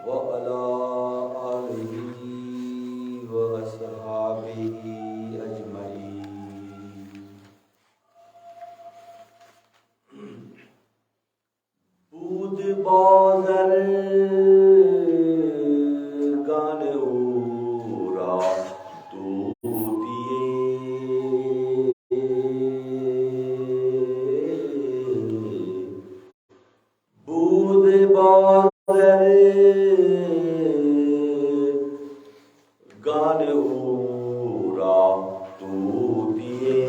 وعلى آله وأصحابه أجمعين. بود بازرگان او را بود بازرگان او را طوطیه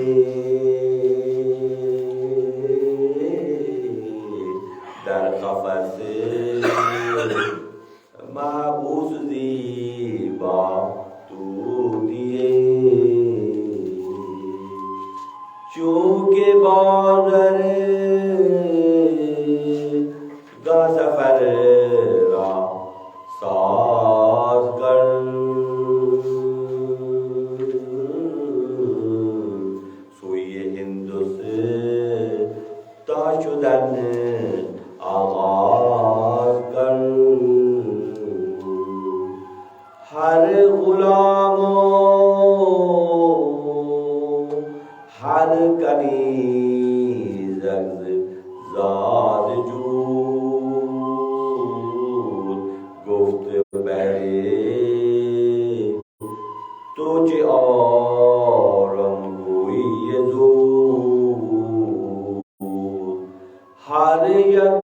در قفس محبوس زیبا طوطیه چونکه بازر گا سفر را ساز کر سوی ہندوستان شدن آغاز کر ہر غلام و ہر کنیز زاد جود گفت بہرے تجھ آرم گوئی زود ہر یک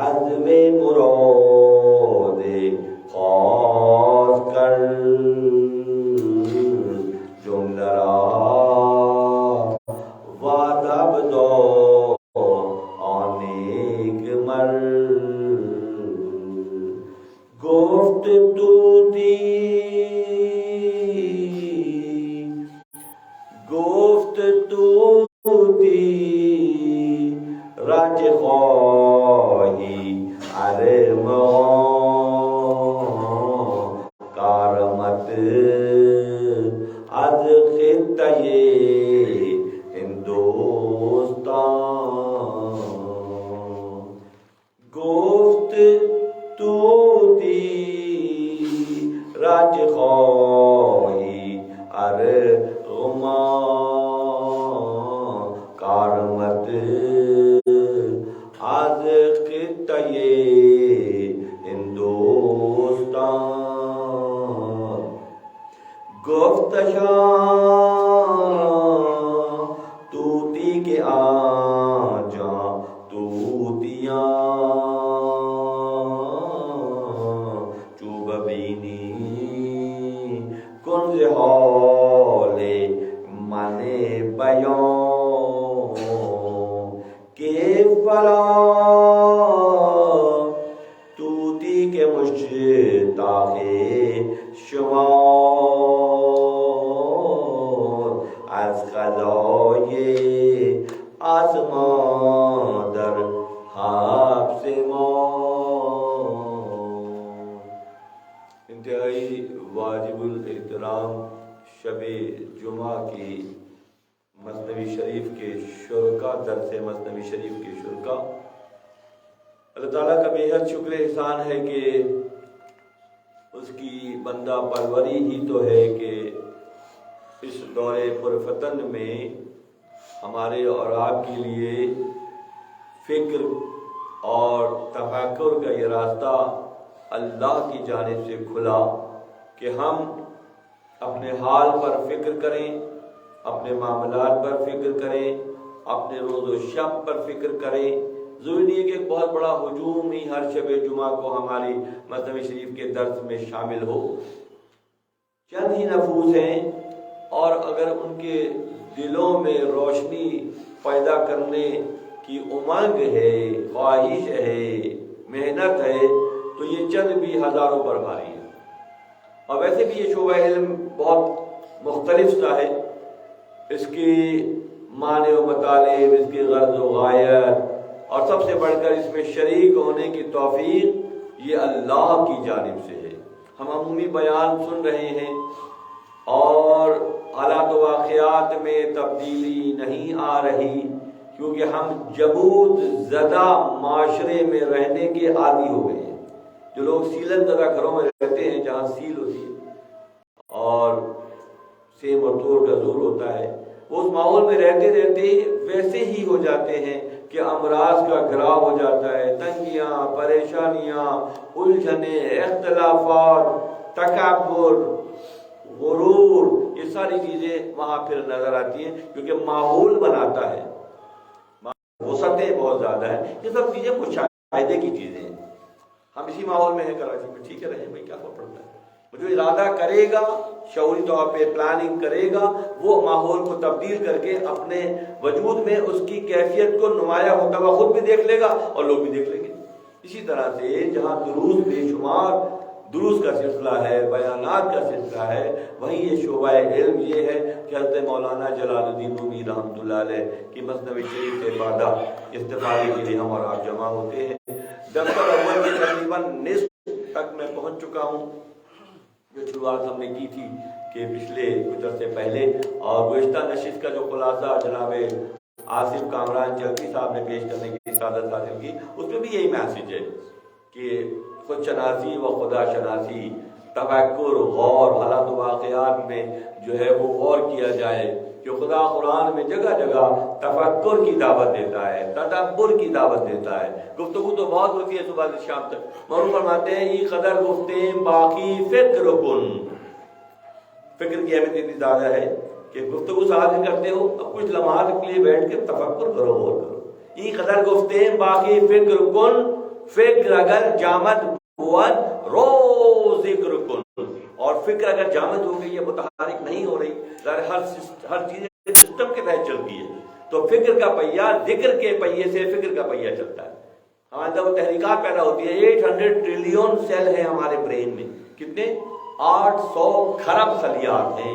عزم مراد خاص کر جمله را وادب دو آنیک مر گفت طوطی رج خواهی ارمان کارمت از خطه ہندوستان گفت طوطی رج خواهی ارمان کارمت از خطه ہندوستان گفت شاہ طوطی کے آجا طوطیاں چوب بینی کنز حال من بیان کہ فلا طوطی کے مشتاق شمار از غذای آسمان در حبس ما. انتہائی واجب الاحترام شب جمعہ کی مثنوی شریف کے شرکا، درس مثنوی شریف کے شرکا، اللہ تعالیٰ کا بے حد شکر احسان ہے کہ اس کی بندہ پروری ہی تو ہے کہ اس دور پرفتن میں ہمارے اور آپ کے لیے فکر اور تفکر کا یہ راستہ اللہ کی جانب سے کھلا کہ ہم اپنے حال پر فکر کریں، اپنے معاملات پر فکر کریں، اپنے روز و شب پر فکر کریں. ضروری نہیں ہے کہ ایک بہت بڑا ہجوم ہی ہر شب جمعہ کو ہماری مثنوی شریف کے درس میں شامل ہو. چند ہی نفوس ہیں اور اگر ان کے دلوں میں روشنی پیدا کرنے کی امنگ ہے، خواہش ہے، محنت ہے، تو یہ چند بھی ہزاروں پر بھاری ہے. اور ویسے بھی یہ شعبہ علم بہت مختلف سا ہے، اس کی معنی و مطالب، اس کی غرض و غایت، اور سب سے بڑھ کر اس میں شریک ہونے کی توفیق یہ اللہ کی جانب سے ہے. ہم عمومی بیان سن رہے ہیں اور حالات و واقعات میں تبدیلی نہیں آ رہی، کیونکہ ہم جبود زدہ معاشرے میں رہنے کے عادی ہو گئے ہیں. جو لوگ سیلن زدہ گھروں میں رہتے ہیں جہاں سیل ہوتی ہے اور سیم اور توڑ کا زور ہوتا ہے، وہ اس ماحول میں رہتے رہتے ویسے ہی ہو جاتے ہیں کہ امراض کا گھراؤ ہو جاتا ہے. تنگیاں، پریشانیاں، الجھنیں، اختلافات، تکبر، غرور، یہ ساری چیزیں وہاں پھر نظر آتی ہیں کیونکہ ماحول بناتا ہے. وسعتیں بہت زیادہ ہیں. یہ سب چیزیں مشاہدے کی چیزیں ہیں. ہم اسی ماحول میں ہیں کراچی میں، ٹھیک ہے رہیں بھائی، کیا فرق پڑتا ہے. جو ارادہ کرے گا، شعوری طور پہ پلاننگ کرے گا، وہ ماحول کو تبدیل کر کے اپنے وجود میں اس کی کیفیت کو نمایاں ہوتا ہوا خود بھی دیکھ لے گا اور لوگ بھی دیکھ لیں گے. اسی طرح سے جہاں دروس بے شمار دروس کا سلسلہ ہے، بیانات کا سلسلہ ہے، وہیں یہ شعبہ علم یہ ہے کہ حضرت مولانا جلال الدین رومی رحمۃ اللہ علیہ کی مثنوی شریف سے استفادے کے لیے ہم اور آپ جمع ہوتے ہیں. دفتر اول کے تقریباً نصف تک میں پہنچ چکا ہوں. جو شروعات ہم نے کی تھی کہ پچھلے کچھ عرصے پہلے، اور گزشتہ نشست کا جو خلاصہ جناب آصف کامران چلکی صاحب نے پیش کرنے کی سعادت حاصل کی، اس میں بھی یہی میسج ہے کہ خود شناسی و خدا شناسی، تفکر، غور، حالات و واقعات میں جو ہے وہ غور کیا جائے کہ خدا قرآن میں جگہ جگہ تفکر کی دعوت دیتا ہے، تدبر کی دعوت دیتا ہے. گفتگو تو بہت ہوتی ہے صبح سے شام تک. مولانا فرماتے ہیں ای قدر گفتیں باقی فکر کن. فکر کی اہمیت اتنی زیادہ ہے کہ گفتگو سے حاصل کرتے ہو، اب کچھ لمحات کے لیے بیٹھ کے تفکر کرو، غور کرو. ای قدر گفتیں باقی فکر کن، فکر اگر جامد بود رو ذکر کن. اور فکر اگر جامد ہو گئی ہے، متحرک نہیں ہو رہی، ہر چیز سسٹم کے تحت چلتی ہے، تو فکر کا پہیہ ذکر کے پہیے سے فکر کا پہیہ چلتا ہے. ہمارے اندر وہ تحریکات پیدا ہوتی ہے. 800 ٹریلین سیل ہیں ہمارے برین میں. کتنے؟ 800 کھرب خلیات ہیں.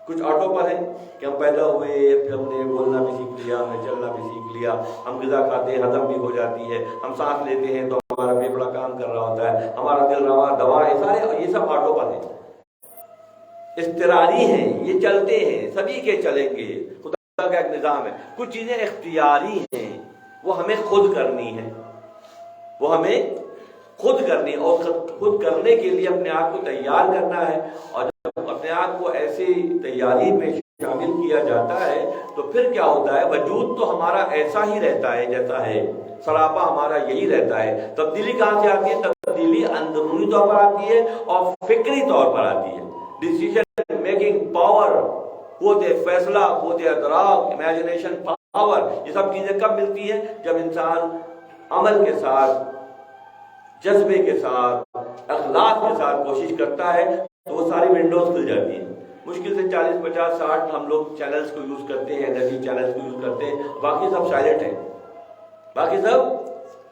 کچھ آٹو پر ہیں کہ ہم پیدا ہوئے، پھر ہم نے بولنا بھی سیکھ لیا، ہم نے چلنا بھی سیکھ لیا، ہم غذا کھاتے ہیں، ہضم بھی ہو جاتی ہے، ہم سانس لیتے ہیں تو ہمارا پھیپھڑا کام کر رہا ہوتا ہے، ہمارا دل رواں دوائیں، سارے یہ سب آٹو پر ہیں، اضطراری ہیں، یہ چلتے ہیں، سبھی کے چلیں گے. خدا کا ایک نظام ہے. کچھ چیزیں اختیاری ہیں، وہ ہمیں خود کرنی ہے، وہ ہمیں خود کرنی، اور خود کرنے کے لیے اپنے آپ کو تیار کرنا ہے. اور جب اپنے آپ کو ایسی تیاری میں شامل کیا جاتا ہے تو پھر کیا ہوتا ہے، وجود تو ہمارا ایسا ہی رہتا ہے جیسا ہے، سراپا ہمارا یہی رہتا ہے. تبدیلی کہاں سے آتی ہے؟ تبدیلی اندرونی طور پر آتی ہے اور فکری طور پر آتی ہے. ڈیسیژن میکنگ پاور، قوت فیصلہ، قوت ادراک، امیجنیشن پاور، یہ سب چیزیں کب ملتی ہیں؟ جب انسان عمل کے ساتھ، جذبے کے ساتھ، اخلاق کے ساتھ کوشش کرتا ہے تو وہ ساری ونڈوز کھل جاتی ہیں. مشکل سے 40 50 60 ہم لوگ چینلز کو یوز کرتے ہیں، انرجی چینلز کو یوز کرتے ہیں، باقی سب سائلنٹ ہیں، باقی سب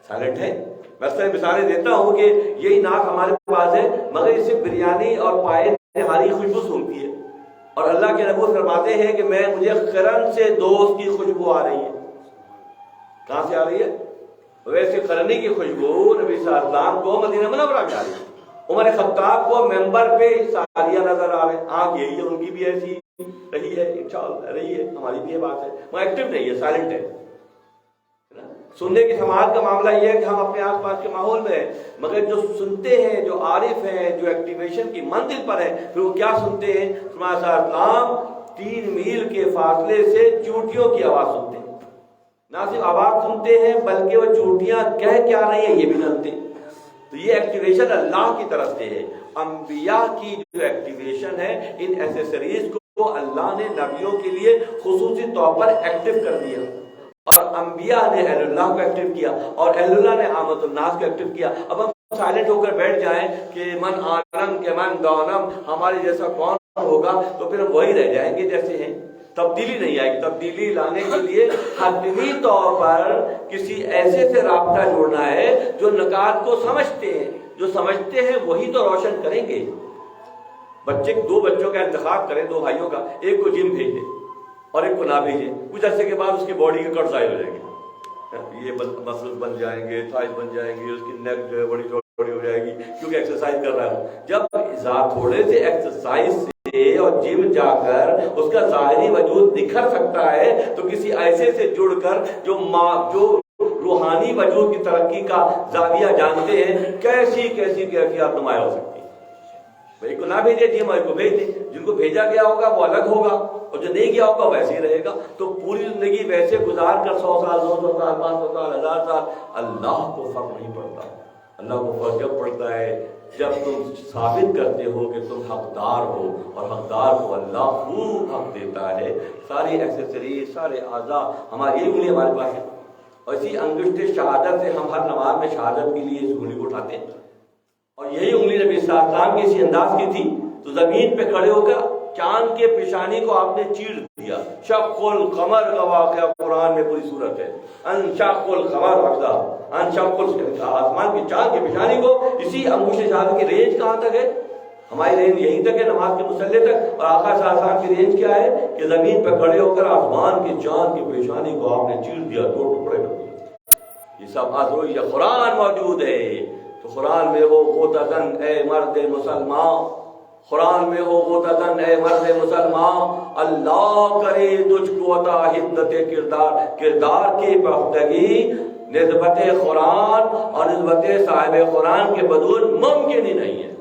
سائلنٹ ہیں. میں اس مثالیں دیتا ہوں کہ یہی ناک ہمارے پاس ہے مگر اس سے بریانی اور پائے نہاری خوشبو سونگتی ہے، اور اللہ کے نبی فرماتے ہیں کہ مجھے قرن سے دوست کی خوشبو آ رہی ہے. کہاں سے آ رہی ہے؟ ویسے قرنی کی خوشبو نبی صلی اللہ علیہ وسلم کو مدینہ منورہ میں آ رہی ہے. عمر خطاب کو ممبر پہ ساریہ نظر آ رہے ہیں. آنکھ یہی ہے، ان کی بھی ایسی رہی ہے، انشاءاللہ رہی ہے، ہماری بھی یہ بات ہے. وہ ایکٹیو نہیں ہے، سائلنٹ ہے. سننے کی سماعت کا معاملہ یہ ہے کہ ہم اپنے آس پاس کے ماحول میں ہیں، مگر جو سنتے ہیں، جو عارف ہیں، جو ایکٹیویشن کی منزل پر ہیں، پھر وہ کیا سنتے ہیں؟ اسلام 3 میل کے فاصلے سے چونٹیوں کی آواز سنتے ہیں. نہ صرف آواز سنتے ہیں بلکہ وہ چونٹیاں کہہ کیا رہی ہیں یہ بھی سنتے ہیں. تو یہ ایکٹیویشن اللہ کی طرف سے ہے. انبیاء کی جو ایکٹیویشن ہے، ان ایسیسریز کو اللہ نے نبیوں کے لیے خصوصی طور پر ایکٹیو کر دیا، اور انبیاء نے اہل اللہ کو ایکٹیو کیا، اور اہل اللہ نے عامت الناس کو ایکٹیو کیا. اب ہم سائلنٹ ہو کر بیٹھ جائیں کہ من آنم کے من دونم، ہمارے جیسا کون ہوگا، تو پھر ہم وہی رہ جائیں گے جیسے ہیں. تبدیلی نہیں آئے گی. تبدیلی لانے کے لیے حتمی طور پر کسی ایسے سے رابطہ جوڑنا ہے جو نکات کو سمجھتے ہیں. جو سمجھتے ہیں وہی تو روشن کریں گے. دو بچوں کا انتخاب کریں، 2 بھائیوں کا، ایک کو جم بھیج دیں اور ایک کو نہ بھیجیں. کچھ عرصے کے بعد اس کی باڈی کے کٹ ظاہر ہو جائیں گے، یہ مسلز بن جائیں گے، تھائز بن جائیں گے، اس کی نیک جو ہے بڑی ہو جائے گی کیونکہ ایکسرسائز کر رہا ہے. جب تھوڑے سے ایکسرسائز سے اور جم جا کر اس کا ظاہری وجود نکھر سکتا ہے تو کسی ایسے سے جڑ کر جو روحانی وجود کی ترقی کا زاویہ جانتے ہیں، کیسی کیسی کیفیات نمایاں ہو سکتی ہے۔ بھائی کو نہ بھیجے جم کو بھیج دیں، جن کو بھیجا گیا ہوگا وہ الگ ہوگا اور جو نہیں گیا ہوگا ویسے ہی رہے گا۔ تو پوری زندگی ویسے گزار کر 100 سال 200 سال 500 سال 1000 سال اللہ کو فرق نہیں پڑتا۔ اللہ کو فرق جب پڑتا ہے جب تم ثابت کرتے ہو کہ تم حقدار ہو، اور حقدار کو اللہ خوب حق دیتا ہے۔ ساری ایکسیسریز، سارے اعضاء ہماری یہ انگلی ہمارے پاس ہے، اور اسی انگشت شہادت سے ہم ہر نماز میں شہادت کے لیے اس انگلی کو اٹھاتے ہیں، اور یہی انگلی نبی صلی اللہ علیہ وسلم کی اسی انداز کی تھی تو زمین پہ کھڑے ہو کر چاند کے پیشانی کو آپ نے چیر دیا۔ شق القمر کا واقعہ قرآن میں پوری صورت ہے، انشق القمر وقتا انشق آسمان کے چاند کے پیشانی کو، اسی انگشت شہادت کی رینج کہاں تک ہے؟ ہماری رینج یہیں تک ہے، نماز کے مسلح تک، اور آقا صلی اللہ علیہ وسلم کی رینج کیا ہے کہ زمین پہ کھڑے ہو کر آسمان کے چاند کی پیشانی کو آپ نے چیر دیا، 2 ٹکڑے کر دیے۔ یہ سب آزروئی یا قرآن موجود ہے۔ تو قرآن میں ہو غوطتن اے مرد مسلمان، قرآن میں ہو غوطتن اے مرد مسلمان، اللہ کرے تجھ کو عطا حدت کردار کی پختگی، نسبت قرآن اور نسبت صاحب قرآن کے بدون ممکن ہی نہیں ہے،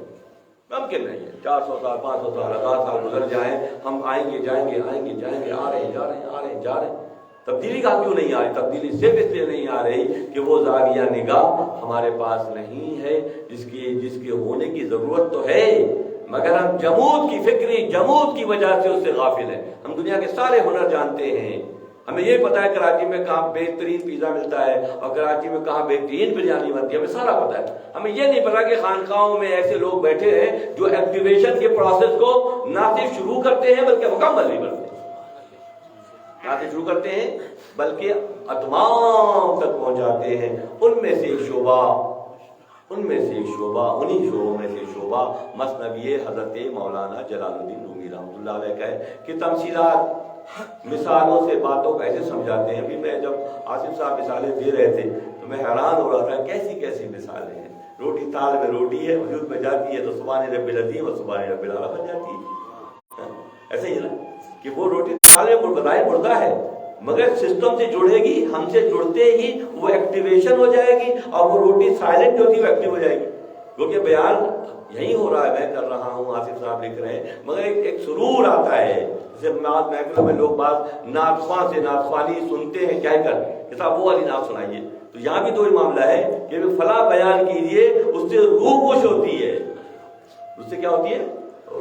ممکن نہیں ہے۔ 400 سال 500 سال 1000 سال گزر جائیں، ہم آئیں گے جائیں گے آئیں گے جائیں گے، آ رہے ہیں جا رہے ہیں آ رہے ہیں جا رہے ہیں۔ تبدیلی کا کیوں نہیں آ رہی؟ تبدیلی صرف اس لیے نہیں آ رہی کہ وہ زاویہ نگاہ ہمارے پاس نہیں ہے جس کے ہونے کی ضرورت تو ہے، مگر ہم جمود کی فکری جمود کی وجہ سے اس سے غافل ہیں۔ ہم دنیا کے سارے ہنر جانتے ہیں، ہمیں یہ پتا ہے کراچی میں کہاں بہترین پیزا ملتا ہے اور کراچی میں کہاں بہترین بریانی بنتی ہے، ہمیں سارا پتا ہے۔ ہمیں یہ نہیں پتا کہ خانقاہوں میں ایسے لوگ بیٹھے ہیں جو ایکٹیویشن کے پروسیس کو نہ صرف شروع کرتے ہیں بلکہ مکمل نہیں کرتے، نہ صرف شروع کرتے ہیں بلکہ اتمام تک پہنچاتے ہیں۔ ان میں سے ایک شعبہ انہی شعبوں میں سے شعبہ مثنوی حضرت مولانا جلال الدین رومی رحمۃ اللہ علیہ کا ہے کہ تمثیلات، مثالوں سے باتوں کو ایسے سمجھاتے ہیں۔ ابھی میں جب آصف صاحب مثالیں دے رہے تھے تو میں حیران ہو رہا تھا کیسی کیسی مثالیں ہیں۔ روٹی تال میں روٹی ہے، وجود میں جاتی ہے تو سبحان رب العظیم اور سبحان رب الاعلیٰ بن جاتی ہے۔ ایسے ہی نا کہ وہ روٹی تال میں بظاہر مردہ ہے مگر سسٹم سے جڑے گی، ہم سے جڑتے ہی وہ ایکٹیویشن ہو جائے گی اور وہ روٹی سائلنٹ جو تھی وہ ایکٹیو ہو جائے گی۔ کیونکہ بیان یہی ہو رہا ہے، میں کر رہا ہوں، آصف صاحب لکھ رہے ہیں، مگر ایک سرور آتا ہے۔ جیسے محفلوں میں لوگ بعض نعت خواں سے نعت خوانی سنتے ہیں کہہ کر کہ صاحب وہ والی نعت سنائیے، تو یہاں بھی تو یہ معاملہ ہے کہ فلاں بیان کیجیے، اس سے روح خوش ہوتی ہے۔ اس سے کیا ہوتی ہے؟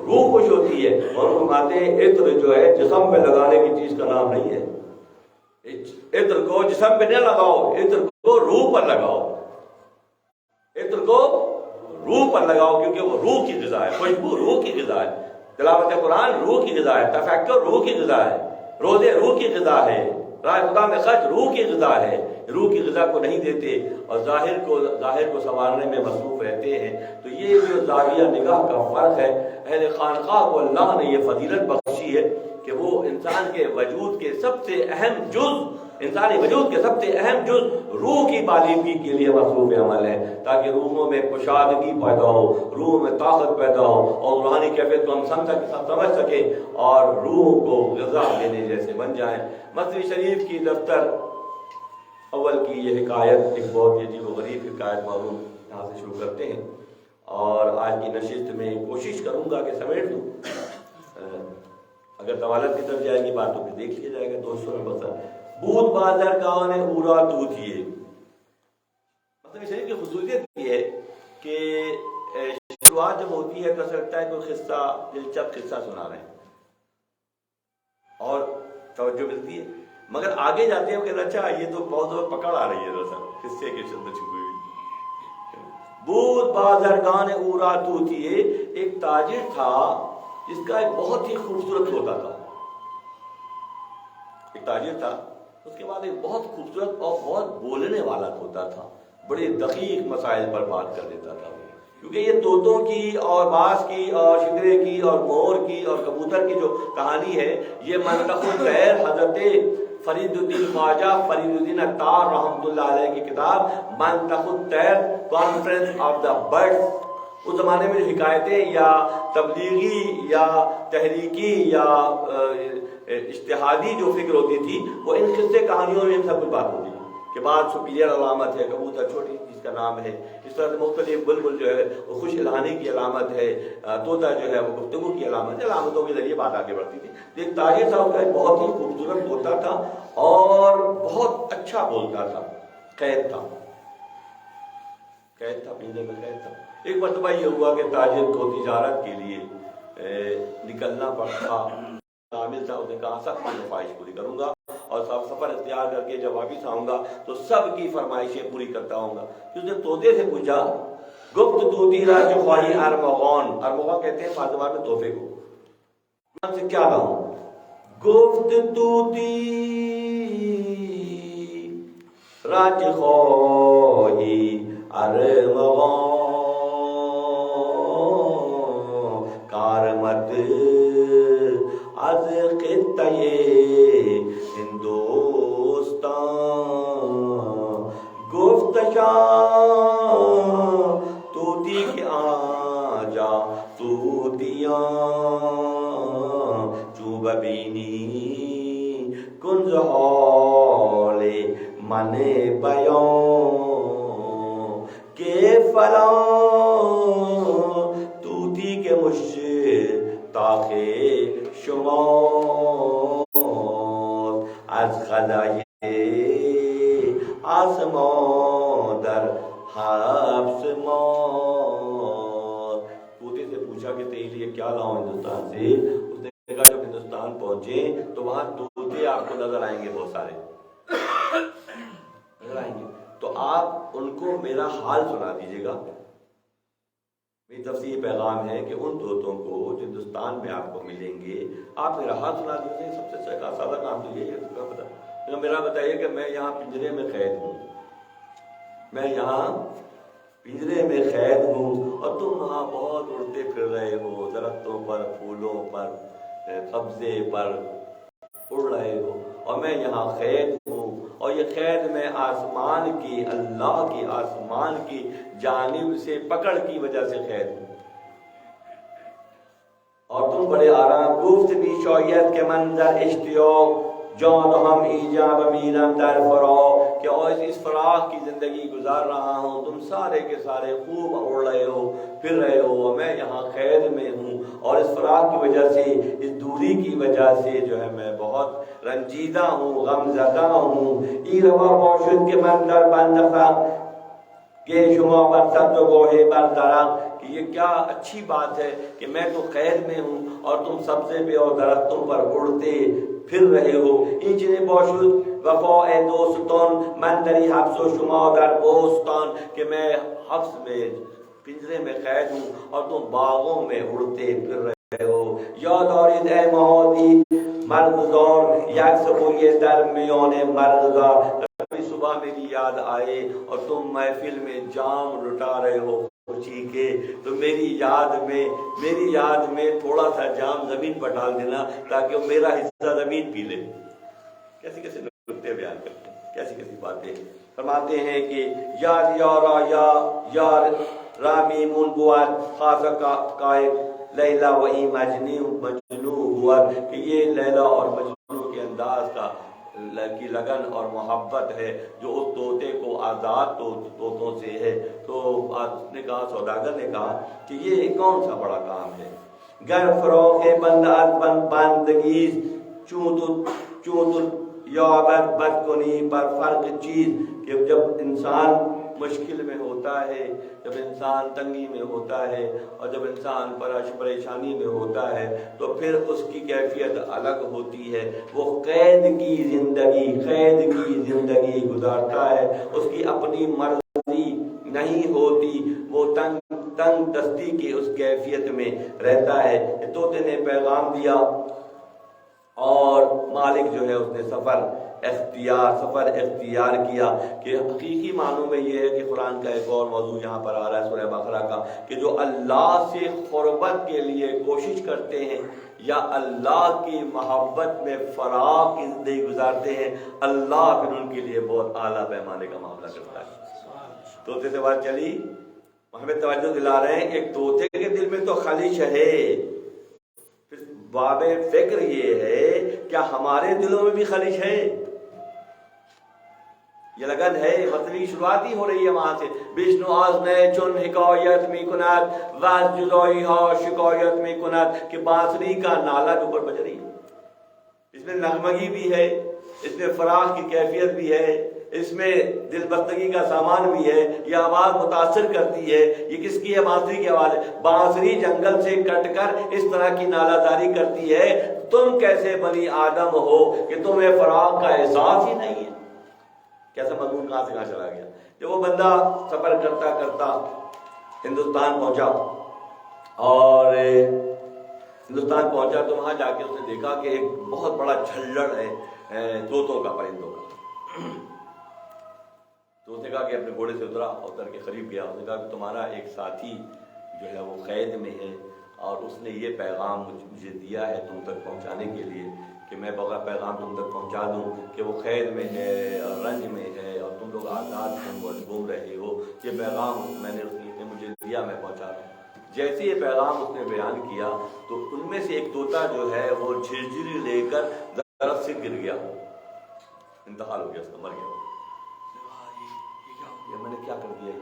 روح خوش ہوتی ہے۔ اور فرماتے ہیں عطر جو ہے جسم پہ لگانے کی چیز کا نام نہیں ہے، عطر کو جسم پہ نہ لگاؤ، عطر کو روح پر لگاؤ، عطر کو روح پر لگاؤ، کیونکہ وہ روح کی غذا ہے، خوشبو روح کی غذا ہے، تلاوت قرآن روح کی غذا ہے، تفکر روح کی غذا ہے، روزے روح کی غذا ہے، راہ خدا میں خرچ روح کی غذا ہے۔ روح کی غذا کو نہیں دیتے اور ظاہر کو سنوارنے میں مصروف رہتے ہیں۔ تو یہ جو زاویہ نگاہ کا فرق ہے، اہل خانقاہ کو اللہ نے یہ فضیلت بخشی ہے کہ وہ انسان کے وجود کے سب سے اہم جز، انسانی وجود کے سب سے اہم جز روح کی بالیدگی کے لیے مصروف عمل ہے، تاکہ روحوں میں کشادگی پیدا ہو، روحوں میں طاقت پیدا ہو اور روحانی کیفیت کو ہم سمجھ سکیں اور روح کو غذا دینے جیسے بن جائیں۔ مصنوی شریف کی دفتر اول کی یہ حکایت ایک بہت عجیب و غریب حکایت معلوم یہاں سے شروع کرتے ہیں، اور آج کی نشست میں کوشش کروں گا کہ سمیٹ دوں، اگر طوالت کی طرف جائے گی باتوں پہ دیکھ لیا جائے گا۔ دوستوں میں بسا بود بازر گاؤں نے اورا توتیے، مطلب شریف کی خصوصیت یہ ہے کہ شروعات جب ہوتی ہے تو ایسا لگتا ہے کوئی قصہ دلچسپ قصہ سنا رہے ہیں اور توجہ ملتی ہے، مگر آگے جاتے ہیں کہ اچھا یہ تو بہت زیادہ پکڑ آ رہی ہے دراصل قصے کے شدت چھپی ہوئی۔ بود بازر گاؤں نے اورا توتیے، ایک تاجر تھا جس کا ایک بہت ہی خوبصورت ہوتا تھا، ایک تاجر تھا، اس کے بعد ایک بہت خوبصورت اور بہت بولنے والا ہوتا تھا، بڑے دقیق مسائل پر بات کر دیتا تھا، کیونکہ یہ طوطوں کی اور باز کی اور شکرے کی اور مور کی اور کبوتر کی جو کہانی ہے یہ منطق الطیر حضرت فرید الدین خواجہ فرید الدین عطار رحمۃ اللہ علیہ کی کتاب منطق الطیر کانفرنس آف دا برڈز، اس زمانے میں جو حکایتیں یا تبلیغی یا تحریکی یا اجتہادی جو فکر ہوتی تھی وہ ان قصے کہانیوں میں سب کچھ بات ہوتی کہ بعض سپیریئر علامت ہے، کبوتر چھوٹی چیز کا نام ہے، اس طرح سے مختلف بلبل جو ہے وہ خوش الہانی کی علامت ہے، طوطا جو ہے وہ گفتگو کی علامت ہے، علامتوں کے ذریعے بات آگے بڑھتی تھی۔ ایک طاہر صاحب کا ایک بہت ہی خوبصورت طوطا تھا اور بہت اچھا بولتا تھا، قید تھا پینے میں قید تھا۔ ایک مرتبہ یہ ہوا کہ تاجر کو تجارت کے لیے نکلنا پڑا، عامل تھا، اس نے کہا سب کی خواہش پوری کروں گا اور سفر اختیار کر کے جب واپس آؤں گا تو سب کی فرمائشیں پوری کرتا ہوں گا۔ اس نے طوطے سے پوچھا، گفت طوطی را جو خواہی ارمغان، ارمغان کہتے ہیں فارسی زبان میں تحفے کو، میں سے کیا لاؤں؟ گفت طوطی را جو خواہی ارمغان کارمت از خطہ ہندوستان گفت شاہ طوطی کے آجا طوطیاں چوب بینی کنز حال من بیان کے فلاں طوطی کے مشتاق شما از خدای آسمان در حبس ما۔ طوطے سے پوچھا کہ تیرے لیے کیا لاؤں ہندوستان سے؟ اس نے کہا جب ہندوستان پہنچے تو وہاں طوطے آپ کو نظر آئیں گے، بہت سارے نظر آئیں گے، تو آپ ان کو میرا حال سنا دیجیے گا۔ میری تفصیل پیغام ہے کہ ان طوطوں کو جو ہندوستان میں آپ کو ملیں گے آپ میرا حال سنا دیجیے۔ سب سے سادہ کام تو یہی ہے، میرا بتائیے کہ میں یہاں پنجرے میں قید ہوں، میں یہاں پنجرے میں قید ہوں اور تم وہاں بہت اڑتے پھر رہے ہو، درختوں پر، پھولوں پر، سبزے پر اڑ رہے ہو، اور میں یہاں قید ہوں، اور یہ قید میں آسمان کی، اللہ کی آسمان کی جانب سے پکڑ کی وجہ سے قید ہوں، اور تم بڑے آرام۔ گفت بھی شاید کے منظر اشتیاق جان ہم ایجاب میرم در فراق، کہ اور اس فراق کی زندگی گزار رہا ہوں، تم سارے کے سارے خوب اڑ رہے ہو، پھر رہے ہو، میں یہاں قید میں ہوں، اور اس فراق کی وجہ سے، اس دوری کی وجہ سے جو ہے میں بہت رنجیدہ ہوں، غم زدہ ہوں۔ ای روا باشد کہ من در بندخا کہ شما بر سبز و گوہے بر درخت، کہ یہ کیا اچھی بات ہے کہ میں تو قید میں ہوں اور تم سبزے پہ اور درختوں پر اڑتے پھر رہے ہو۔ این چنین باشد وفاء دوستان من دری حبس و شما در بوستان، کہ میں حبس میں، پنجرے میں قید ہوں اور تم باغوں میں اڑتے پھر رہے ہو۔ یاد آرید اے مہادی مرغزار یک سبوی در میان مرغزار، کبھی صبح میری یاد آئے اور تم محفل میں جام لٹا رہے ہو خوشی کے، تو میری یاد میں تھوڑا سا جام زمین پر ڈال دینا تاکہ میرا حصہ زمین پی لے۔ کیسے کیسے نکتے بیان کرتے ہیں، کیسی کیسی باتیں فرماتے ہیں کہ یاد یارا یا یار رامی من بود خاصا قائب لیلا و ای مجنو ہوا، کہ یہ لیلا اور مجنو کے انداز کا کی لگن اور محبت ہے جو اس طوطے کو آزاد طوطوں سے ہے۔ تو اس نے کہا، سوداگر نے کہا کہ یہ کون سا بڑا کام ہے؟ گر فراق بندگی چون یابد بد کنی پر فرق چیز، کہ جب انسان مشکل میں ہوتا ہے، جب انسان تنگی میں ہوتا ہے، اور جب انسان پریشانی میں ہوتا ہے تو پھر اس کی کیفیت الگ ہوتی ہے، وہ قید کی زندگی گزارتا ہے، اس کی اپنی مرضی نہیں ہوتی، وہ تنگ دستی کی اس کیفیت میں رہتا ہے۔ طوطے نے پیغام دیا اور مالک جو ہے اس نے سفر اختیار کیا، کہ حقیقی معنوں میں یہ ہے کہ قرآن کا ایک اور موضوع یہاں پر آ رہا ہے سورہ بقرہ کا، کہ جو اللہ سے قربت کے لیے کوشش کرتے ہیں یا اللہ کی محبت میں فراق کی زندگی گزارتے ہیں، اللہ پھر ان کے لیے بہت اعلیٰ پیمانے کا معاملہ کرتا ہے۔ طوطے سے بات چلی، ہمیں توجہ دلا رہے ہیں ایک طوطے کے دل میں تو خلش ہے، پھر باب فکر یہ ہے کیا ہمارے دلوں میں بھی خلش ہے؟ یہ لگن ہے، مطلبی شروعات ہی ہو رہی ہے وہاں سے. بشنو آز نئے چن حکایت می کند وز جدائی ہا شکایت می کند، کہ بانسری کا نالا جو اوپر بج رہی ہے، اس میں نغمگی بھی ہے، اس میں فراق کی کیفیت بھی ہے، اس میں دل بستگی کا سامان بھی ہے، یہ آواز متاثر کرتی ہے. یہ کس کی ہے؟ بانسری کی آواز ہے. بانسری جنگل سے کٹ کر اس طرح کی نالہ داری کرتی ہے. تم کیسے بنی آدم ہو کہ تمہیں فراق کا احساس ہی نہیں ہے؟ کیسا مضمون کہاں سے کہاں چلا گیا. جب وہ بندہ سفر کرتا کرتا ہندوستان پہنچا، اور ہندوستان پہنچا تو وہاں جا کے اس نے دیکھا کہ ایک بہت بڑا جھلڑ ہے طوطوں کا، پرندوں کا. تو اس نے کہا کہ اپنے گھوڑے سے اتر کے قریب گیا. اس نے کہا کہ تمہارا ایک ساتھی جو ہے وہ قید میں ہے، اور اس نے یہ پیغام مجھے دیا ہے تم تک پہنچانے کے لیے کہ میں بغیر پیغام تم تک پہنچا دوں کہ وہ قید میں ہے اور رنج میں ہے اور تم لوگ آزاد گھوم رہے ہو. یہ پیغام میں نے اس نے مجھے دیا، میں پہنچا رہا ہوں. جیسے یہ پیغام اس نے بیان کیا تو ان میں سے ایک طوطا جو ہے وہ جھرجھری لے کر درخت سے گر گیا، انتقال ہو گیا، اس کا مر گیا. یہ میں نے کیا کر دیا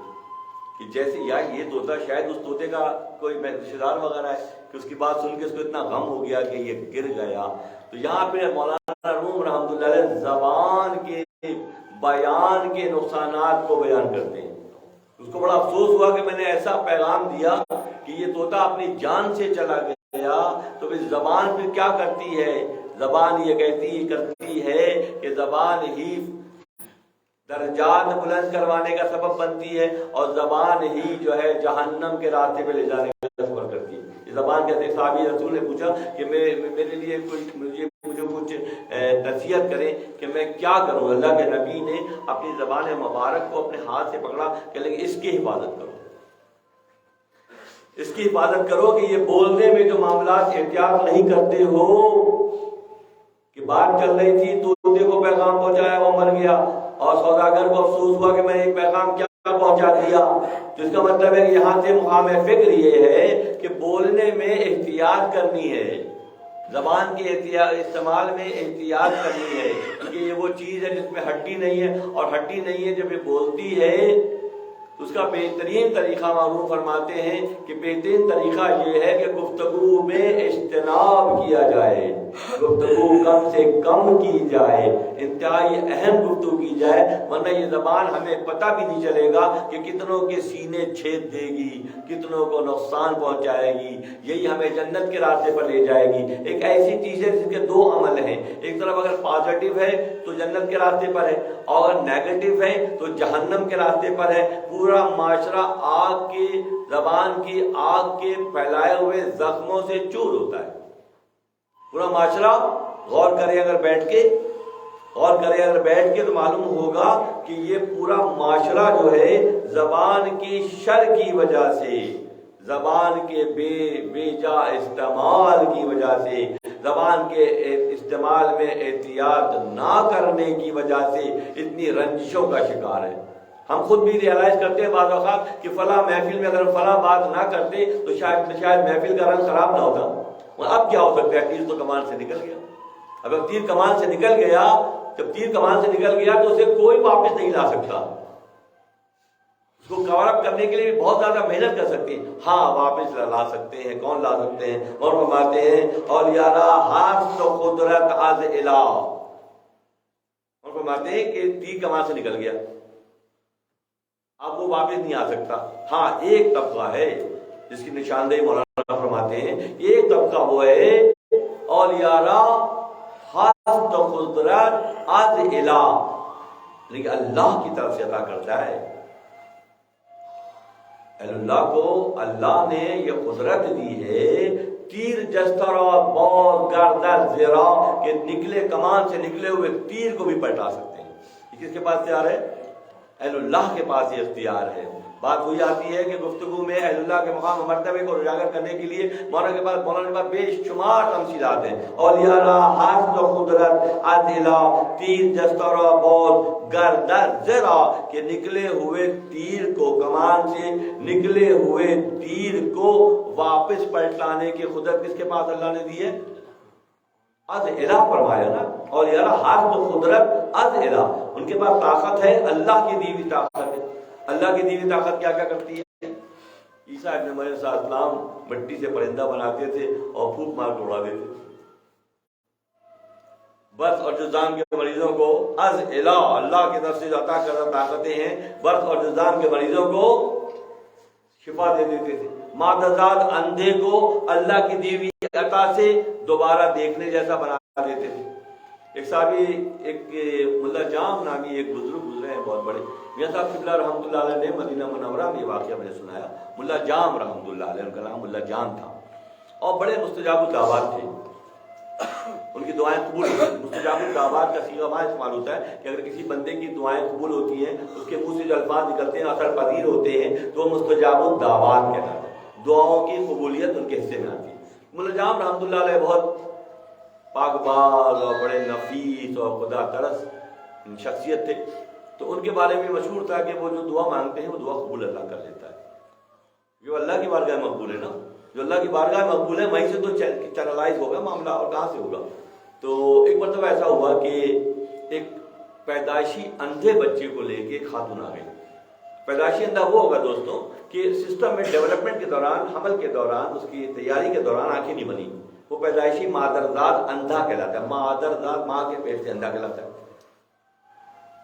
کہ جیسے یہ طوطا شاید اس طوطے کا کوئی رشتہ دار وغیرہ ہے کہ اس کی بات سن کے اس کو اتنا غم ہو گیا کہ یہ گر گیا. تو یہاں پہ مولانا روم رحمۃ اللہ علیہ زبان کے بیان کے نقصانات کو بیان کرتے ہیں. اس کو بڑا افسوس ہوا کہ میں نے ایسا پیغام دیا کہ یہ طوطا اپنی جان سے چلا گیا. تو پھر زبان پھر کیا کرتی ہے؟ زبان یہ کرتی ہے کہ زبان ہی درجات بلند کروانے کا سبب بنتی ہے، اور زبان ہی جو ہے جہنم کے راستے پہ لے جانے کا سبب کرتی ہے. یہ زبان کہتے ہیں. صحابی رسول نے پوچھا کہ میرے لیے مجھے کچھ نصیحت کریں کہ میں کیا کروں. اللہ کے نبی نے اپنی زبان مبارک کو اپنے ہاتھ سے پکڑا کہ لیکن اس کی حفاظت کرو، اس کی حفاظت کرو کہ یہ بولنے میں جو معاملات احتیاط نہیں کرتے ہو. کہ بات چل رہی تھی طوطے کو پیغام پہنچایا، وہ مر گیا، اور سوداگر کو افسوس ہوا کہ میں نے ایک پیغام کیا پہنچا دیا. تو اس کا مطلب ہے کہ یہاں سے مقام فکر یہ ہے کہ بولنے میں احتیاط کرنی ہے، زبان کے استعمال میں احتیاط کرنی ہے. کہ یہ وہ چیز ہے جس میں ہڈی نہیں ہے، اور ہڈی نہیں ہے جب یہ بولتی ہے تو اس کا بہترین طریقہ معروف فرماتے ہیں کہ بہترین طریقہ یہ ہے کہ گفتگو میں اجتناب کیا جائے، گفتگو کم سے کم کی جائے، انتہائی اہم گفتگو کی جائے. ورنہ یہ زبان ہمیں پتہ بھی نہیں چلے گا کہ کتنوں کے سینے چھید دے گی، کتنوں کو نقصان پہنچائے گی. یہی ہمیں جنت کے راستے پر لے جائے گی. ایک ایسی چیز ہے جس کے دو عمل ہیں. ایک طرف اگر پازیٹیو ہے تو جنت کے راستے پر ہے، اور نیگیٹو ہے تو جہنم کے راستے پر ہے. پورا معاشرہ آگ کی زبان کی آگ کے پھیلائے ہوئے زخموں سے چور ہوتا ہے. پورا معاشرہ غور کرے اگر بیٹھ کے تو معلوم ہوگا کہ یہ پورا معاشرہ جو ہے زبان کی شر کی وجہ سے، زبان کے بے جا استعمال کی وجہ سے، زبان کے استعمال میں احتیاط نہ کرنے کی وجہ سے اتنی رنجشوں کا شکار ہے. ہم خود بھی ریئلائز کرتے ہیں بعض اوقات کہ فلاں محفل میں اگر فلاں بات نہ کرتے تو شاید محفل کا رنگ خراب نہ ہوتا. اب کیا ہو سکتا ہے؟ تیر تو کمان سے نکل گیا. اگر تیر کمان سے نکل گیا، جب تیر کمان سے نکل گیا تو اسے کوئی واپس نہیں لا سکتا. اس کو کور اپ کرنے کے لیے بھی بہت زیادہ محنت کر سکتے ہیں. ہاں واپس لا سکتے ہیں. کون لا سکتے ہیں؟ اور فرماتے ہیں اور یارا ہاتھ تو قدرت از الہ. اور فرماتے ہیں کہ تیر کمان سے نکل گیا، اب وہ واپس نہیں آ سکتا. ہاں ایک طبقہ ہے جس کی نشاندہی مولانا فرماتے ہیں، ایک طبقہ وہ ہے اولیاء خاص قدرت از الہ، لیکن اللہ کی طرف سے عطا کرتا ہے. اللہ کو اللہ نے یہ قدرت دی ہے تیر جستر اور بہت گردر زیرا کہ نکلے کمان سے نکلے ہوئے تیر کو بھی پلٹا سکتے ہیں. یہ کس کے پاس تیار ہے؟ اہل اللہ کے پاس یہ اختیار ہے۔ بات وہی آتی ہے کہ گفتگو میں اہل اللہ کے مقام و مرتبے کو اجاگر کرنے کے لیے مولانا کے پاس بے شمار تمثیلات ہیں۔ اولیاء اللہ حافظ و قدرت عدلہ تیر دستور بول گردر ذرا کہ نکلے ہوئے تیر کو، کمان سے نکلے ہوئے تیر کو واپس پلٹانے کی قدرت کس کے پاس اللہ نے دی ہے؟ از الہ فرمایا نا، اور یہ حافظ و قدرت از الہ، ان کے پاس طاقت ہے، اللہ کی دی ہوئی طاقت ہے۔ اللہ کی دی ہوئی طاقت کیا کیا کرتی ہے؟ عیسیٰ ابن مریم علیہ السلام مٹی سے پرندہ بناتے تھے اور پھونک مار کے اڑا دیتے تھے۔ برس اور جذام کے مریضوں کو از الہ، اللہ کی طرف سے عطا کردہ طاقتیں ہیں، برس اور جذام کے مریضوں کو شفا دے دیتے تھے۔ مادرزاد اندھے کو اللہ کی دی ہوئی عطا سے دوبارہ دیکھنے جیسا بنا دیتے تھے۔ ایک صحابی، ایک ملا جام نامی ایک بزرگ گزرے ہیں بہت بڑے، میاں صاحب قبلہ رحمۃ اللہ علیہ نے مدینہ منورہ میں یہ واقعہ میں نے سنایا۔ ملا جام رحمۃ اللہ علیہ، ان کا نام ملا جام تھا، اور بڑے مستجاب الدعوات تھے، ان کی دعائیں قبول ہوتی ہیں۔ مستجاب الدعوات کا صیغہ وہاں استعمال ہوتا ہے کہ اگر کسی بندے کی دعائیں قبول ہوتی ہیں، اس کے منہ سے جو الفاظ نکلتے ہیں اثر پذیر ہوتے ہیں، تو وہ مستجاب الدعوات کہلاتے ہیں، دعاؤں کی قبولیت ان کے حصے میں آتی ہے۔ ملا جام رحمۃ اللہ علیہ بہت پاک باز اور بڑے نفیس اور خدا ترس شخصیت تھے، تو ان کے بارے میں مشہور تھا کہ وہ جو دعا مانگتے ہیں وہ دعا قبول اللہ کر لیتا ہے، جو اللہ کی بارگاہ مقبول ہے نا، جو اللہ کی بارگاہ مقبول ہے وہیں سے تو چینلائز ہوگا معاملہ، اور کہاں سے ہوگا؟ تو ایک مرتبہ ایسا ہوا کہ ایک پیدائشی اندھے بچے کو لے کے ایک خاتون آ گئی۔ پیدائشی اندھا وہ ہوگا دوستوں کہ سسٹم میں ڈیولپمنٹ کے دوران، حمل کے دوران، اس کی تیاری کے دوران آنکھیں نہیں بنی، وہ پیدائشی مادرزاد اندھا کہلاتا ہے، مادرزاد ماں کے پیٹ سے اندھا کہلاتا ہے۔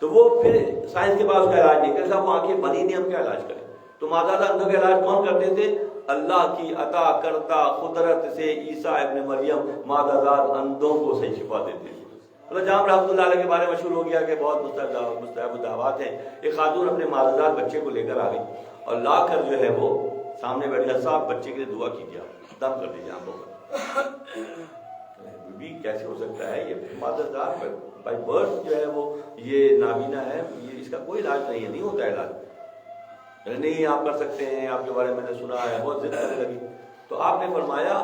تو وہ پھر سائنس کے پاس اس کا علاج نہیں کرتا، وہ آنکھیں بنی نہیں، ہم کیا علاج کریں؟ تو مادرزاد اندھوں کا علاج کون کرتے تھے؟ اللہ کی عطا کردہ قدرت سے عیسیٰ ابن مریم مادرزاد اندھوں کو صحیح شفا دیتے تھے۔ ملا جام رحمۃ اللہ علیہ کے بارے میں مشہور ہو گیا کہ بہت مستحب الدعوات ہیں۔ ایک خاتون اپنے مادرزاد بچے کو لے کر آ گئی اور لا کر جو ہے وہ سامنے بیٹھ گیا، صاحب بچے کے لیے دعا کیجیے، دم کر دیجیے آنکھوں پر۔ بھی کیسے ہو سکتا ہے؟ یہ مادرزاد بائی برتھ جو ہے وہ یہ نابینا ہے، یہ اس کا کوئی علاج نہیں ہے، نہیں ہوتا ہے علاج، نہیں آپ کر سکتے ہیں، آپ کے بارے میں نے سنا ہے، بہت ضد کرنے لگی۔ تو آپ نے فرمایا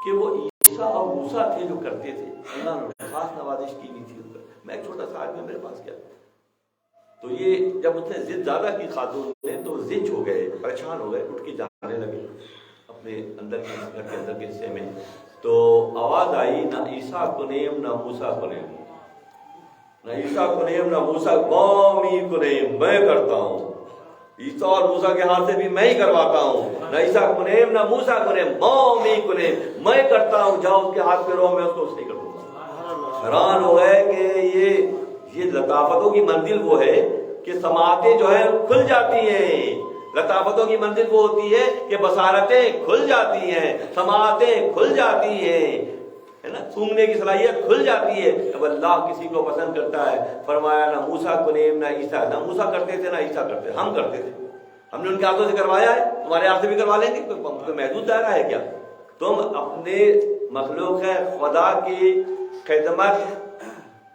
کہ وہ عیسیٰ اور موسیٰ تھے جو کرتے تھے، اللہ نے خاص نوازش کی ہوئی تھی ان پر، میں ایک چھوٹا سا آدمی میرے پاس کیا۔ تو یہ جب اس نے ضد زیادہ کی خاتون نے تو زچ ہو گئے، پریشان ہو گئے، اٹھ کے جانے لگے اپنے اندر کے گھر کے اندر کے حصے میں۔ تو آواز آئی، نہ عیسیٰ کو نیم نہ موسیٰ کو نیم، نہ عیسیٰ کو نیم نہ موسیٰ، قومی کو نیم، میں کرتا ہوں، عیسیٰ اور موسیٰ کے ہاتھ سے بھی میں ہی کرواتا ہوں، نہ عیسیٰ کو نیم نہ موسیٰ کو نیم، قومی کو نیم، میں کرتا ہوں، جاؤ اس کے ہاتھ پہ رہو، میں اس کو صحیح کر دوں گا۔ حیران ہو گئے کہ یہ لطافتوں کی منزل وہ ہے کہ سماعتیں جو ہے کھل جاتی ہیں، لطافتوں کی منزل وہ ہوتی ہے کہ بصارتیں کھل جاتی ہیں، سماعتیں کھل جاتی ہیں، ہے نا، سونگنے کی صلاحیت کھل جاتی ہے جب اللہ کسی کو پسند کرتا ہے۔ فرمایا نہ موسیٰ کو نیم نہ عیسیٰ، نہ موسیٰ کرتے تھے نہ عیسیٰ کرتے تھے، ہم کرتے تھے، ہم نے ان کے ہاتھوں سے کروایا ہے، تمہارے ہاتھ سے بھی کروا لیں گے، کوئی محدود دائرہ ہے کیا؟ تم اپنے مخلوق خدا کی خدمت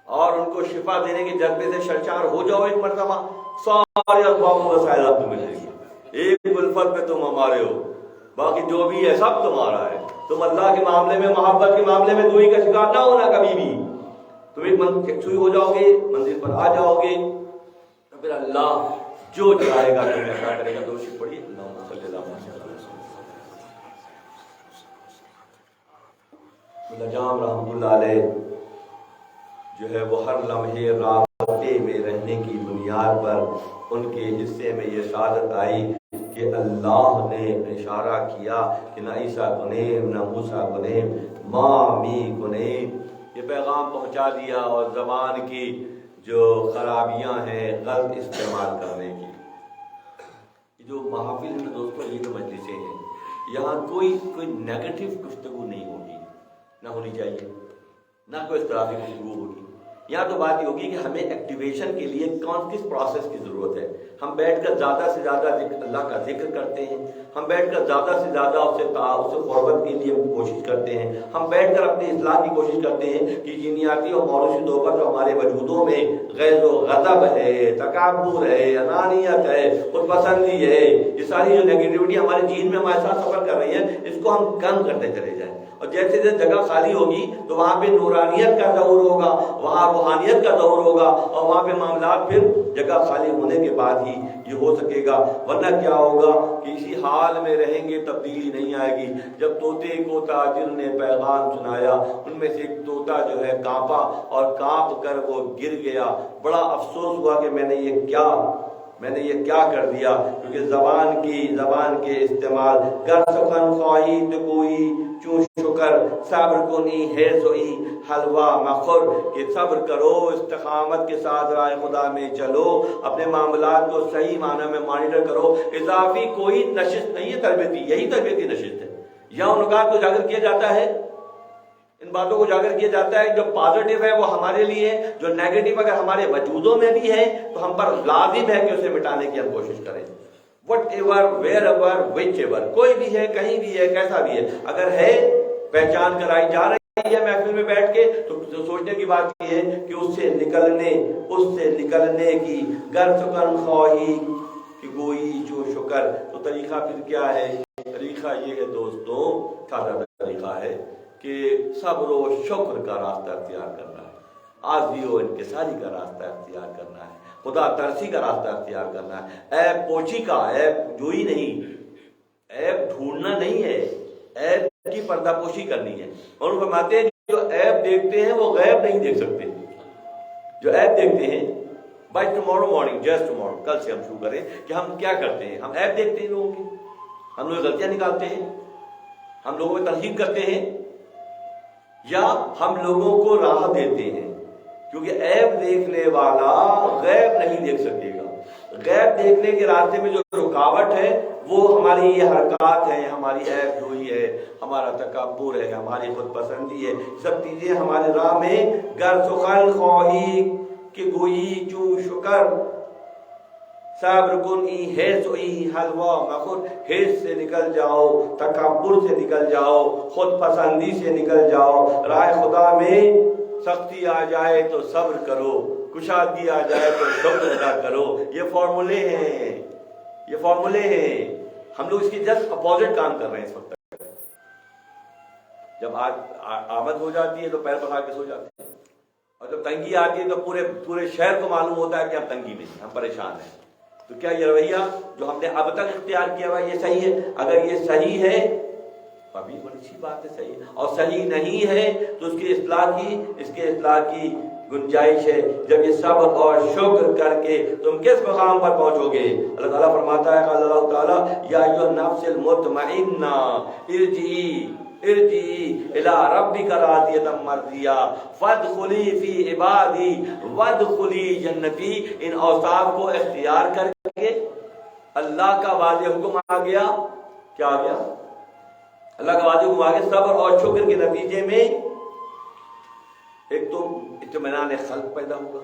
اور ان کو شفا دینے کے جذبے سے سرشار ہو جاؤ ایک مرتبہ، سارے اسباب و وسائل آپ کو مل جائیں گے، ایک الفت میں تم ہمارے ہو، باقی جو بھی ہے سب تمہارا ہے۔ تم اللہ کے معاملے میں، محبت کے معاملے میں دوئی کا شکار نہ ہونا کبھی بھی، تم ایک یکسوئی ہو جاؤ گے، منزل پر آ جاؤ گے، تو پھر اللہ جو چاہے گا تمہیں عطا کرے گا۔ دوشی پڑھیے اللہم صلی اللہ علیہ وسلم۔ ملا جام رحمۃ اللہ علیہ جو ہے وہ ہر لمحے رابطے میں رہنے کی بنیاد پر ان کے حصے میں یہ شہادت آئی کہ اللہ نے اشارہ کیا کہ نہ عیسیٰ کو نیم نہ موسیٰ کو نیم، ماں می کو نیم، یہ پیغام پہنچا دیا۔ اور زبان کی جو خرابیاں ہیں غلط استعمال کرنے کی، جو محافل میں دوستوں یہ جو مجلسیں ہیں یہاں کوئی نیگیٹو گفتگو نہیں ہوگی، نہ ہونی چاہیے، نہ کوئی اختلافی گفتگو ہوگی، یہاں تو بات یہ ہوگی کہ ہمیں ایکٹیویشن کے لیے کس پروسیس کی ضرورت ہے. ہم بیٹھ کر زیادہ سے زیادہ اللہ کا ذکر کرتے ہیں, ہم بیٹھ کر زیادہ سے زیادہ اس سے قربت کے لیے کوشش کرتے ہیں, ہم بیٹھ کر اپنی اصلاح کی کوشش کرتے ہیں کہ جینیاتی اور موروثی طور پر جو ہمارے وجودوں میں غیظ و غضب ہے, تکبر ہے, انانیت ہے, خود پسندی ہے, یہ ساری جو نیگیٹیوٹی ہمارے جین میں ہمارے ساتھ سفر کر رہی ہے, اس کو ہم کم کرتے چلے جائیں. اور جیسے جیسے جگہ خالی ہوگی تو وہاں پہ نورانیت کا ظہور ہوگا, وہاں روحانیت کا ظہور ہوگا, اور وہاں پہ معاملات پھر جگہ خالی ہونے کے بعد ہی یہ ہو سکے گا. ورنہ کیا ہوگا کہ اسی حال میں رہیں گے, تبدیلی نہیں آئے گی. جب طوطے کو تاجر نے پیغام سنایا, ان میں سے ایک طوطا جو ہے کانپا, اور کانپ کر وہ گر گیا. بڑا افسوس ہوا کہ میں نے یہ کیا کر دیا, کیونکہ زبان کے استعمال گر سخن خواہی تو کوئی چون شکر صبر کنی ہے سوئی حلوہ مخور, کہ صبر کرو, استقامت کے ساتھ راہ خدا میں چلو, اپنے معاملات کو صحیح معنی میں مانیٹر کرو. اضافی کوئی نشست نہیں ہے تربیتی, یہی تربیتی نشست ہے. یہاں ان نکات کو اجاگر کیا جاتا ہے, ان باتوں کو اجاگر کیا جاتا ہے. جو پازیٹیو ہے وہ ہمارے لیے, جو نیگیٹو اگر ہمارے وجودوں میں بھی ہے تو ہم پر لازم ہے کہ اسے مٹانے کی ہم کوشش کریں. What ever, where ever, which ever, کوئی بھی ہے, کہیں بھی ہے, کیسا بھی ہے, اگر ہے پہچان کرائی جا رہی ہے محفل میں بیٹھ کے, تو سوچنے کی بات یہ ہے کہ اس سے نکلنے کی گر سکن خواہی کہ گوئی جو شکر. تو طریقہ پھر کیا ہے؟ طریقہ یہ ہے دوستوں, سادہ طریقہ ہے کہ صبر و شکر کا راستہ اختیار کرنا ہے, عاجزی و انکساری کا راستہ اختیار کرنا ہے, خدا ترسی کا راستہ اختیار کرنا ہے. عیب پوچھی کا, عیب جوئی نہیں, عیب ڈھونڈنا نہیں ہے, عیب کی پردہ پوشی کرنی ہے. اور فرماتے ہیں جو عیب دیکھتے ہیں وہ غیب نہیں دیکھ سکتے. جو عیب دیکھتے ہیں, by tomorrow morning, just tomorrow, کل سے ہم شروع کریں کہ ہم کیا کرتے ہیں. ہم عیب دیکھتے ہیں لوگوں کی, ہم لوگ غلطیاں نکالتے ہیں, ہم لوگوں میں تنقید کرتے ہیں, یا ہم لوگوں کو راہ دیتے ہیں. کیونکہ عیب دیکھنے والا غیب نہیں دیکھ سکے گا. غیب دیکھنے کے راستے میں جو رکاوٹ ہے وہ ہماری یہ حرکات ہے, ہماری عیب جوئی ہے, ہمارا تکبر ہے, ہماری خود پسندی ہے. سب چیزیں ہمارے راہ میں گر سخن خواہی کہ گوئی چو شکر صبر کن ای ہے سوئی حلوہ مخور. حرص سے نکل جاؤ, تکبر سے نکل جاؤ, خود پسندی سے نکل جاؤ. راہ خدا میں سختی آ جائے تو صبر کرو, کشادگی آ جائے تو شکر ادا کرو. یہ فارمولے ہیں. ہم لوگ اس کی جسٹ اپوزٹ کام کر رہے ہیں اس وقت تک. جب آمد ہو جاتی ہے تو پیر پکا کے سو جاتے ہیں, اور جب تنگی آتی ہے تو پورے شہر کو معلوم ہوتا ہے کہ ہم تنگی میں ہیں, ہم پریشان ہیں. تو کیا یہ رویہ جو ہم نے اب تک اختیار کیا ہوا یہ صحیح ہے؟ اگر یہ صحیح ہے ابھی بڑی اچھی بات ہے, صحیح ہے. اور صحیح نہیں ہے تو اس کے اصلاح کی گنجائش ہے. جب یہ صبر اور شکر کر کے تم کس مقام پر پہنچو گے؟ اللہ تعالیٰ فرماتا ہے قال اللہ تعالیٰ یا ایھا النفس المطمئنہ ارجعی الی ربک راضیۃ مرضیہ فادخلی فی عبادی وادخلی جنتی. ان اوصاف کو اختیار کر کے اللہ کا واضح حکم آ گیا. کیا آ گیا؟ اللہ کا واضح حکم آ گیا. صبر اور شکر کے نتیجے میں ایک تو اطمینان خلق پیدا ہوگا.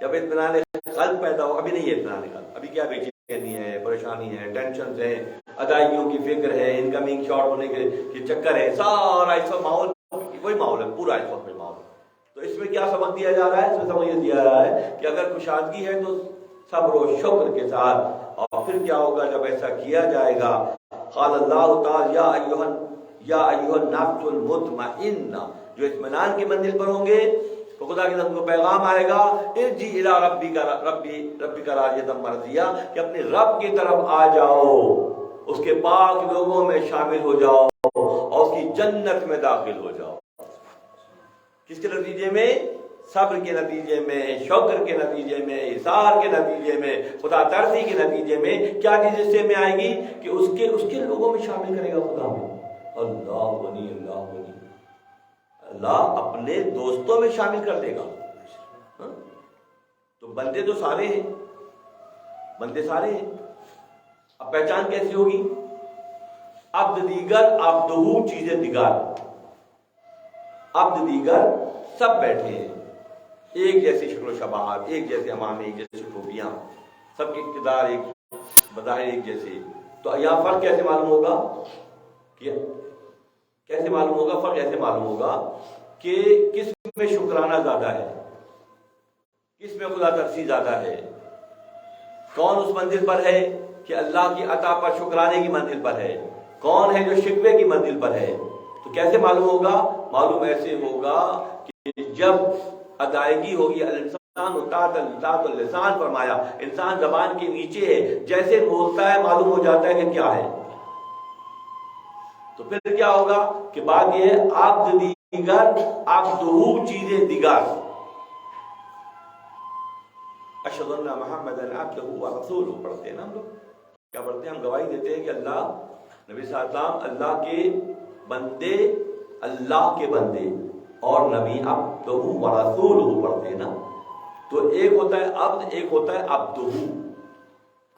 جب اطمینان خلق پیدا ہو, ابھی نہیں ہے اطمینان خلق, ابھی کیا بے چینی ہے, پریشانی ہے, ٹینشنز ہیں, ادائیگیوں کی فکر ہے, انکمنگ شارٹ ہونے کے چکر ہے, سارا اس وقت ماحول وہی ماحول ہے, پورا اس وقت میں ماحول. تو اس میں کیا سبق دیا جا رہا ہے؟ اس میں سبق یہ دیا جا رہا ہے کہ اگر کشادگی ہے تو صبر و شکر کے ساتھ. اور پھر کیا ہوگا جب ایسا کیا جائے گا؟ قال اللہ تعالی یا ایھا النفس المطمئنہ, جو اطمینان کی منزل پر ہوں گے تو خدا کی طرف کو پیغام آئے گا ارجع الی ربک راضیۃ مرضیہ, کہ اپنے رب کی طرف آ جاؤ, اس کے پاک لوگوں میں شامل ہو جاؤ, اور اس کی جنت میں داخل ہو جاؤ. کس کے نتیجے میں؟ صبر کے نتیجے میں, شکر کے نتیجے میں, اثار کے نتیجے میں, خدا ترسی کے نتیجے میں. کیا چیز اس سے میں آئے گی کہ اس کے لوگوں میں شامل کرے گا خدا میں. اللہ غنی, اللہ اپنے دوستوں میں شامل کر دے گا. تو بندے تو سارے ہیں, اب پہچان کیسی ہوگی؟ عبد دیگر عبدہو چیزیں دیگر, عبد دیگر سب بیٹھے ہیں, ایک جیسی شکل و شباہت، ایک جیسے عوام، ایک جیسی خوبیاں، سب کے اقتدار ایک بظاہر ایک جیسے. تو یہاں فرق کیسے معلوم ہوگا؟ کیسے معلوم ہوگا؟ فرق ایسے معلوم ہوگا کہ کس میں شکرانہ زیادہ ہے، کس میں خدا ترسی زیادہ ہے، کون اس منزل پر ہے کہ اللہ کی عطا پر شکرانے کی منزل پر ہے، کون ہے جو شکوے کی منزل پر ہے. تو کیسے معلوم ہوگا؟ معلوم ایسے ہوگا کہ جب ادائیگی ہوگی. الانسان ذات اللسان فرمایا، انسان زبان کے نیچے ہے، جیسے بولتا ہے معلوم ہو جاتا ہے کہ کیا ہے. تو پھر کیا ہوگا کہ بات یہ ہے عبد دیگر عبدہو چیزیں دیگر. اشہد ان محمد عبدہ ورسولہ پڑھتے ہیں نا ہم لوگ. کیا پڑھتے ہیں؟ ہم گواہی دیتے ہیں کہ اللہ، نبی صلی اللہ علیہ وسلم اللہ کے بندے، اللہ کے بندے، اور نبی عبدہ ورسولہ پڑھتے ہیں نا. تو ایک ہوتا ہے عبد، ایک ہوتا ہے عبدہ.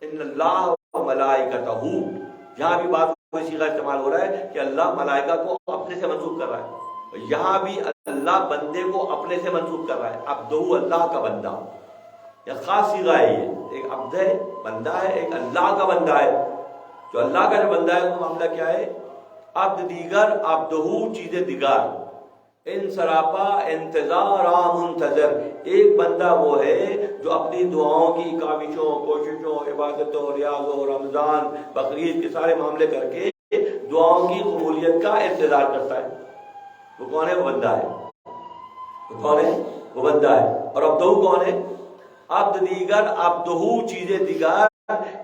ان اللہ وملائکتہ، یہاں بھی بات کوئی صیغہ استعمال ہو رہا ہے کہ اللہ ملائکہ کو اپنے سے منسوب کر رہا ہے. یہاں بھی اللہ بندے کو اپنے سے منسوب کر رہا ہے. عبدہ اللہ کا بندہ، یہ خاص صیغہ ہے. یہ ایک عبد ہے، بندہ ہے، ایک اللہ کا بندہ ہے. جو اللہ کا جو بندہ ہے وہ معاملہ کیا ہے؟ عبد دیگر عبدہو چیزیں دیگر. ان سراپا انتظار منتظر. ایک بندہ وہ ہے جو اپنی دعاؤں کی کاوشوں، کوششوں، عبادتوں، ریاضوں، رمضان، بقرعید کے سارے معاملے کر کے دعاؤں کی قبولیت کا انتظار کرتا ہے. وہ کون ہے؟ وہ بندہ ہے. وہ کون ہے؟ وہ بندہ ہے. اور عبدہو کون ہے؟ عبد دیگر عبدہو چیزیں دیگر.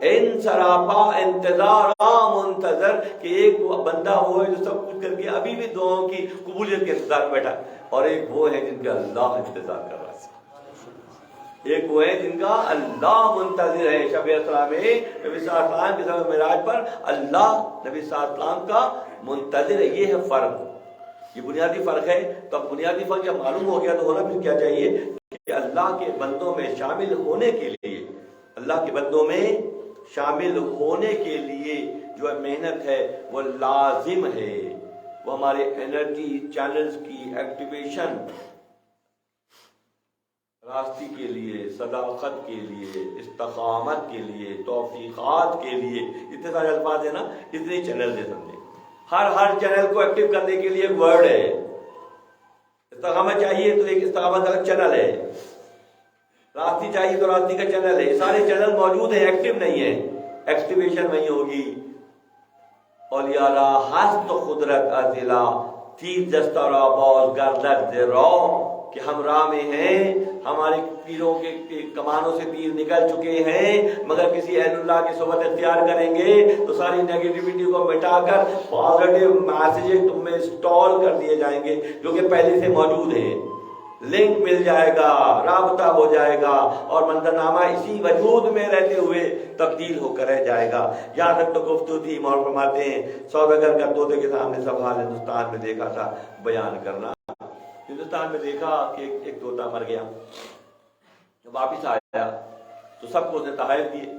ان سراپا انتظار منتظر، کہ ایک بندہ وہ ہے جو سب کچھ کر کے ابھی بھی دعاؤں کی قبولیت کے انتظار میں بیٹھا ہے، اور ایک وہ ہے جن کا اللہ انتظار کر رہا ہے. ایک وہ ہے جن کا اللہ منتظر ہے. شب اسراء میں نبی صلی اللہ علیہ وسلم کے سبب معراج پر اللہ نبی صلی اللہ علیہ وسلم کا منتظر ہے. یہ ہے فرق، یہ بنیادی فرق ہے. تو اب بنیادی فرق جب معلوم ہو گیا تو ہونا پھر کیا چاہیے کہ اللہ کے بندوں میں شامل ہونے کے لیے، اللہ کے بندوں میں شامل ہونے کے لیے جو محنت ہے وہ لازم ہے. وہ ہمارے انرجی چینلز کی ایکٹیویشن، راستی کے لیے، صداقت کے لیے، استقامت کے لیے، توفیقات کے لیے، اتنے سارے الفاظ ہیں نا، اتنے چینل دے سمجھے. ہر چینل کو ایکٹیو کرنے کے لیے ایک ورڈ ہے. استقامت چاہیے تو ایک استقامت الگ چینل ہے، راستی چاہیے تو راستی کا چینل ہے. سارے چینل موجود ہیں، ایکٹیو نہیں ہے. ایکٹیویشن نہیں ہوگی. اولیاء را ہست قدرت ازلا تیر دستہ را باز گردد رو، کہ ہم راہ میں ہیں، ہمارے تیروں کے کمانوں سے تیر نکل چکے ہیں، مگر کسی اہل اللہ کی صحبت اختیار کریں گے تو ساری نیگیٹیوٹی کو مٹا کر پازیٹیو میسیجز تم میں انسٹال کر دیے جائیں گے جو کہ پہلے سے موجود ہیں. لنک مل جائے گا، رابطہ ہو جائے گا، اور منظرنامہ اسی وجود میں رہتے ہوئے تبدیل ہو کر رہ جائے گا. یہاں تک تو گفتگو تھی. مول فرماتے ہیں سوداگر کا طوطے کے سامنے سب حال ہندوستان میں دیکھا تھا بیان کرنا. ہندوستان میں دیکھا کہ ایک طوطا مر گیا، جب واپس آیا تو سب کو اس نے تحائف دیے،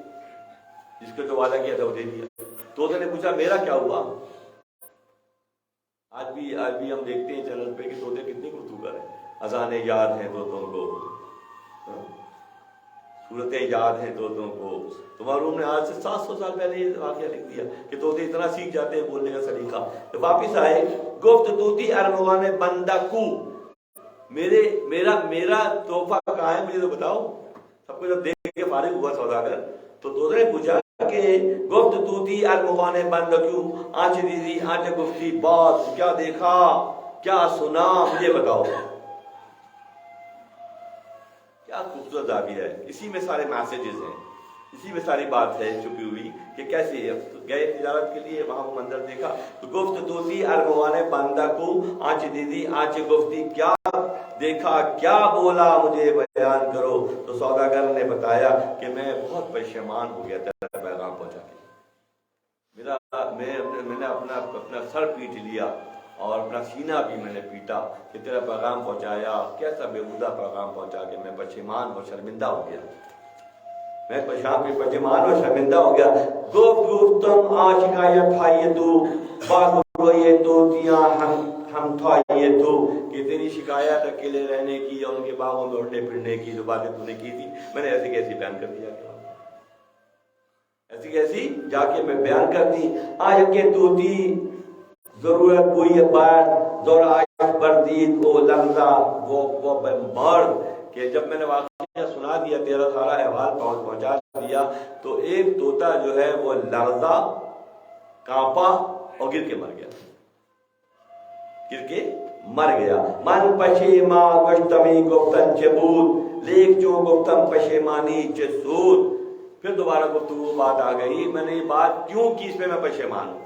جس کو جو وعدہ کیا تھا وہ دے دیا. طوطے نے پوچھا میرا کیا ہوا؟ آج بھی ہم دیکھتے ہیں چینل پہ کہ طوطے کتنی گفتگو کر رہے ہیں. اذانیں یاد ہیں طوطوں کو، صورتیں یاد ہیں طوطوں کو. تو معلوم نے آج سے 700 سال پہلے یہ واقعہ لکھ دیا کہ طوطے اتنا سیکھ جاتے ہیں بولنے کا سلیقہ. تو واپس آئے، گفت طوطی ارمغان بندہ کو، میرا تحفہ کہاں ہے مجھے تو بتاؤ. سب کو جب دیکھ کے فارغ ہوا سوداگر تو طوطے نے پوچھا کہ گفت طوطی ارمغان بندہ کیوں، آنچ دیدی آنچ گفتی بات، کیا دیکھا کیا سنا مجھے بتاؤ. کیا خوبصورت زاویہ ہے. اسی میں سارے میسیجز ہیں، اسی میں ساری بات ہے چھپی ہوئی کہ کیسے گئے تجارت کے لیے، وہاں وہ منظر دیکھا تو گفت طوطی ارمغان بندہ کو آنچ دیدی آنچ گفتی، کیا دیکھا کیا بولا مجھے بیان کرو. تو سوداگر نے بتایا کہ میں بہت پشیمان ہو گیا تیرا پیغام پہنچا کے. میں نے اپنا سر پیٹ لیا اور اپنا سینہ بھی میں نے پیٹا کہ تیرا پیغام پہنچایا، کیسا بےہودہ پیغام پہنچا کے میں پشیمان اور شرمندہ ہو گیا. میں پشیمان اور شرمندہ ہو گیا. گفتم آشکایت ہائی تو باغ روئے طوطیاں ہم تھا یہ تو کہ تیری شکایت اکیلے رہنے کی اور ان کے باغوں میں اڑنے پھرنے کی جو باتیں تو نے کی تھی میں نے ایسی کیسی بیان کر دیا، ایسی کیسی جا کے میں بیان کر دی۔ آج کے تو تھی ضرورت کوئی بات دور آج بردید وہ لفظہ وہ مرد کہ جب میں نے واقعہ سنا دیا، تیرا سارا احوال پہنچا دیا، تو ایک طوطا جو ہے وہ لرزا، کانپا اور گر کے مر گیا، گر کے مر گیا۔ من پشیما گشتمی گفتن چبود لیک جو گفتم پشیمانی چسود۔ پھر دوبارہ گفتگو بات آ گئی، میں نے یہ بات کیوں کی، اس پہ میں پشیمان ہوں،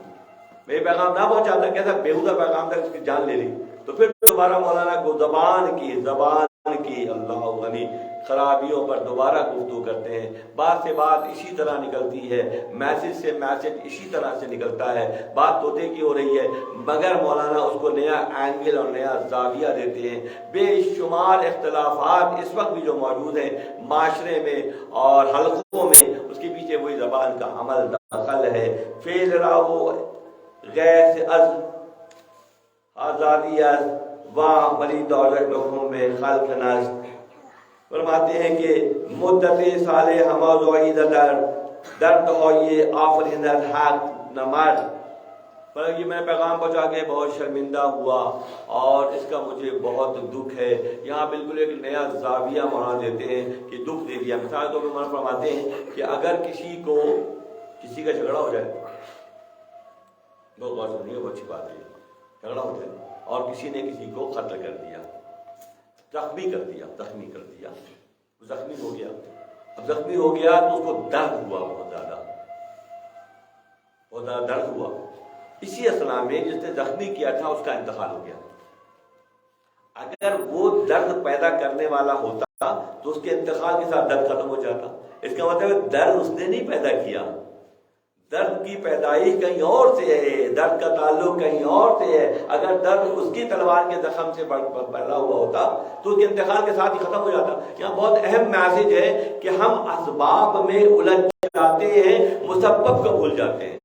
میں یہ پیغام نہ پہنچاتا، کیسا بےہودہ پیغام تک اس کی جان لے لی۔ تو پھر دوبارہ مولانا کو زبان کی اللہ غنی خرابیوں پر دوبارہ گفتگو کرتے ہیں، بات سے بات اسی طرح نکلتی ہے، میسج سے میسج اسی طرح سے نکلتا ہے، بات طوطے کی ہو رہی ہے مگر مولانا اس کو نیا اینگل اور نیا زاویہ دیتے ہیں۔ بے شمار اختلافات اس وقت بھی جو موجود ہیں معاشرے میں اور حلقوں میں، اس کے پیچھے وہی زبان کا عمل دخل ہے۔ فیل راو غیر از آزادی از واہ ولی دولت لوگوں میں خلق نست۔ فرماتے ہیں کہ مدت سال ہما زوئی درد ہو یہ آفرین حق نمر۔ پر یہ میں پیغام پہنچا کے بہت شرمندہ ہوا اور اس کا مجھے بہت دکھ ہے۔ یہاں بالکل ایک نیا زاویہ مولانا دیتے ہیں کہ دکھ دے دیا۔ مثال طور پر مولانا فرماتے ہیں کہ اگر کسی کا جھگڑا ہو جائے، بہت غور سنیے، بہت اچھی بات ہے، جھگڑا ہو جائے اور کسی نے کسی کو قتل کر دیا، زخمی کر دیا، زخمی ہو گیا۔ اب زخمی ہو گیا تو اس کو درد ہوا، بہت زیادہ درد ہوا۔ اسی اثنا میں جس نے زخمی کیا تھا اس کا انتقال ہو گیا۔ اگر وہ درد پیدا کرنے والا ہوتا تو اس کے انتقال کے ساتھ درد ختم ہو جاتا۔ اس کا مطلب درد اس نے نہیں پیدا کیا، درد کی پیدائش کہیں اور سے ہے، درد کا تعلق کہیں اور سے ہے۔ اگر درد اس کی تلوار کے زخم سے پیدا ہوا ہوتا تو اس کے انتقال کے ساتھ ہی ختم ہو جاتا۔ یہاں بہت اہم میسج ہے کہ ہم اسباب میں الجھ جاتے ہیں، مسبب کو بھول جاتے ہیں۔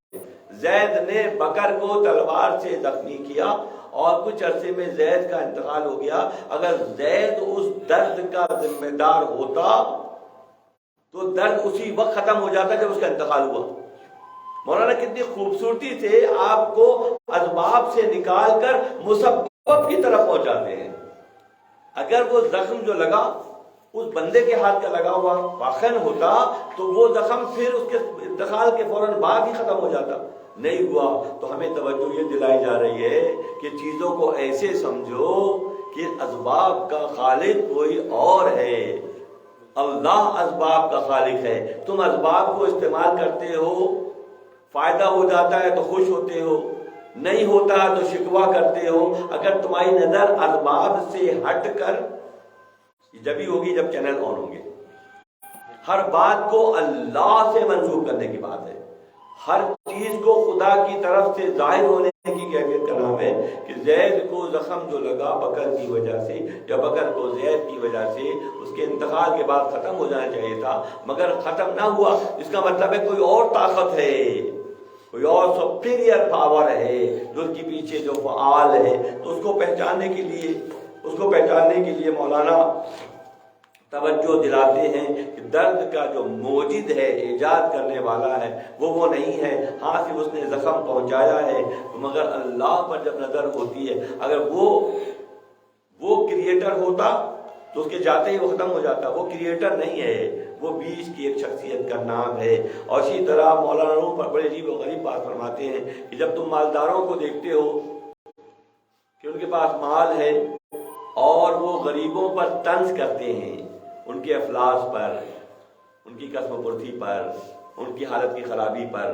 زید نے بکر کو تلوار سے زخمی کیا اور کچھ عرصے میں زید کا انتقال ہو گیا۔ اگر زید اس درد کا ذمہ دار ہوتا تو درد اسی وقت ختم ہو جاتا جب اس کا انتقال ہوا۔ مولانا کتنی خوبصورتی سے آپ کو اسباب سے نکال کر مسبب کی طرف پہنچاتے ہیں۔ اگر وہ زخم جو لگا اس بندے کے ہاتھ کا لگا ہوا واقعاً ہوتا تو وہ زخم پھر اس کے انتقال کے فوراً بعد ہی ختم ہو جاتا، نہیں ہوا۔ تو ہمیں توجہ یہ دلائی جا رہی ہے کہ چیزوں کو ایسے سمجھو کہ اسباب کا خالق کوئی اور ہے، اللہ اسباب کا خالق ہے۔ تم اسباب کو استعمال کرتے ہو، فائدہ ہو جاتا ہے تو خوش ہوتے ہو، نہیں ہوتا تو شکوہ کرتے ہو۔ اگر تمہاری نظر اسباب سے ہٹ کر، جبھی ہوگی جب چینل آن ہوں گے، ہر بات کو اللہ سے منسوب کرنے کی بات ہے، ہر چیز کو خدا کی طرف سے ظاہر ہونے کی کیفیت کا نام ہے کہ زید کو زخم جو لگا بکر کی وجہ سے یا بکر کو زید کی وجہ سے اس کے انتقال کے بعد ختم ہو جانا چاہیے تھا مگر ختم نہ ہوا۔ اس کا مطلب ہے کوئی اور طاقت ہے، کوئی اور سپیریئر پاور ہے جو اس کے پیچھے جو فعال ہے۔ تو اس کو پہچاننے کے لیے مولانا توجہ دلاتے ہیں کہ درد کا جو موجد ہے، ایجاد کرنے والا ہے، وہ نہیں ہے۔ ہاں صرف اس نے زخم پہنچایا ہے مگر اللہ پر جب نظر ہوتی ہے، اگر وہ کریٹر ہوتا تو اس کے جاتے ہی وہ ختم ہو جاتا۔ وہ کریٹر نہیں ہے، وہ بیچ کی ایک شخصیت کا نام ہے۔ اور اسی طرح مولانا روم پر بڑے عجیب و غریب بات فرماتے ہیں کہ جب تم مالداروں کو دیکھتے ہو کہ ان کے پاس مال ہے اور وہ غریبوں پر طنز کرتے ہیں، ان کے افلاس پر، ان کی قسم پرسی پر، ان کی حالت کی خرابی پر،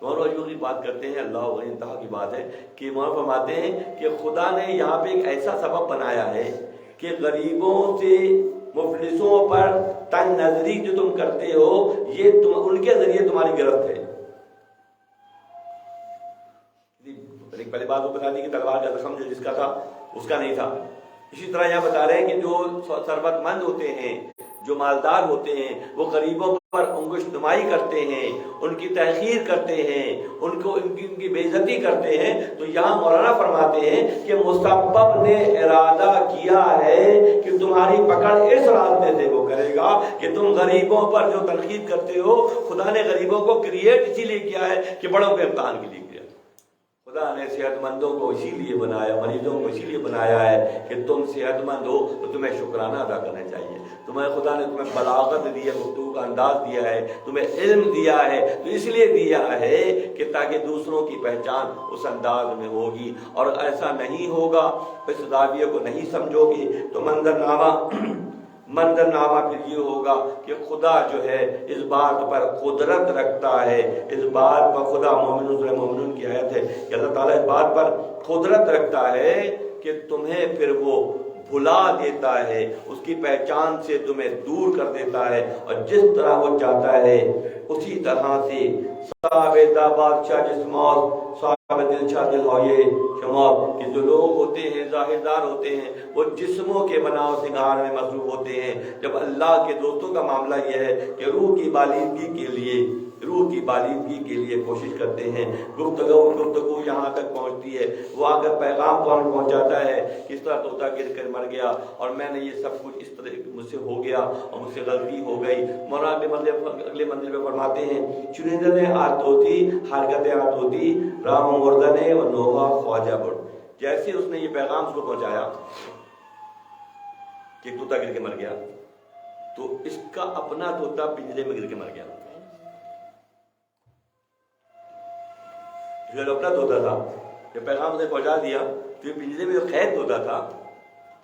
مولانا جو بات کرتے ہیں، اللہ و انتہا کی بات ہے کہ مولانا فرماتے ہیں کہ خدا نے یہاں پہ ایک ایسا سبب بنایا ہے کہ غریبوں سے، مفلسوں پر تنگ نظری جو تم کرتے ہو، یہ ان کے ذریعے تمہاری گرفت ہے۔ پہلے بات وہ بتا دی کہ تلوار کا زخم جو جس کا تھا اس کا نہیں تھا۔ اسی طرح یہاں بتا رہے ہیں کہ جو ثروت مند ہوتے ہیں، جو مالدار ہوتے ہیں، وہ غریبوں پر انگشت نمائی کرتے ہیں، ان کی تحقیر کرتے ہیں، ان کی بے عزتی کرتے ہیں، تو یہاں مولانا فرماتے ہیں کہ مسبب نے ارادہ کیا ہے کہ تمہاری پکڑ اس راستے سے وہ کرے گا کہ تم غریبوں پر جو تنقید کرتے ہو، خدا نے غریبوں کو کریٹ اسی لیے کیا ہے کہ بڑوں کے امتحان کے لیے کیا۔ خدا نے صحت مندوں کو اسی لیے بنایا، مریضوں کو اسی لیے بنایا ہے کہ تم صحت مند ہو تو تمہیں شکرانہ ادا کرنا چاہیے۔ خدا نے تمہیں بلاغت دی ہے، گفتگو کا انداز دیا ہے، تمہیں علم دیا ہے، تو اس لیے دیا ہے کہ تاکہ دوسروں کی پہچان اس انداز میں ہوگی، اور ایسا نہیں ہوگا، اس زاویے کو نہیں سمجھو گے تو منظرنامہ پھر یہ ہوگا کہ خدا جو ہے اس بات پر قدرت رکھتا ہے، اس بات پر خدا مومنون کی آیت ہے کہ اللہ تعالیٰ اس بات پر قدرت رکھتا ہے کہ تمہیں پھر وہ بھلا دیتا ہے، اس کی پہچان سے تمہیں دور کر دیتا ہے، اور جس طرح وہ چاہتا ہے اسی طرح سے صاحب بادشاہ جس موت صاحب دل شاہ دل ہوئے شموت کہ جو لوگ ہوتے ہیں ظاہر دار ہوتے ہیں، وہ جسموں کے بناؤ سنگار میں مصروف ہوتے ہیں، جب اللہ کے دوستوں کا معاملہ یہ ہے کہ روح کی بالیدگی کے لیے کوشش کرتے ہیں، گفتگو یہاں تک پہنچتی ہے، وہ اگر پیغام کون پہنچاتا ہے کس طرح طوطا گر کر مر گیا اور میں نے یہ سب کچھ اس طرح مجھ سے ہو گیا اور مجھ سے غلطی ہو گئی۔ مولانا اگلے منزل پہ فرماتے ہیں چنندنے آت ہوتی حرکتیں آت ہوتی رام مردنے و نوحا خواجہ بڑ، جیسے اس نے یہ پیغام اس کو پہنچایا کہ طوطا گر کے مر گیا، تو اس کا اپنا طوطا پنجرے میں گر کے مر گیا۔ جو اپنا طوطا تھا، جب پیغام نے پہنچا دیا تو یہ پنجرے میں جو قید طوطا تھا،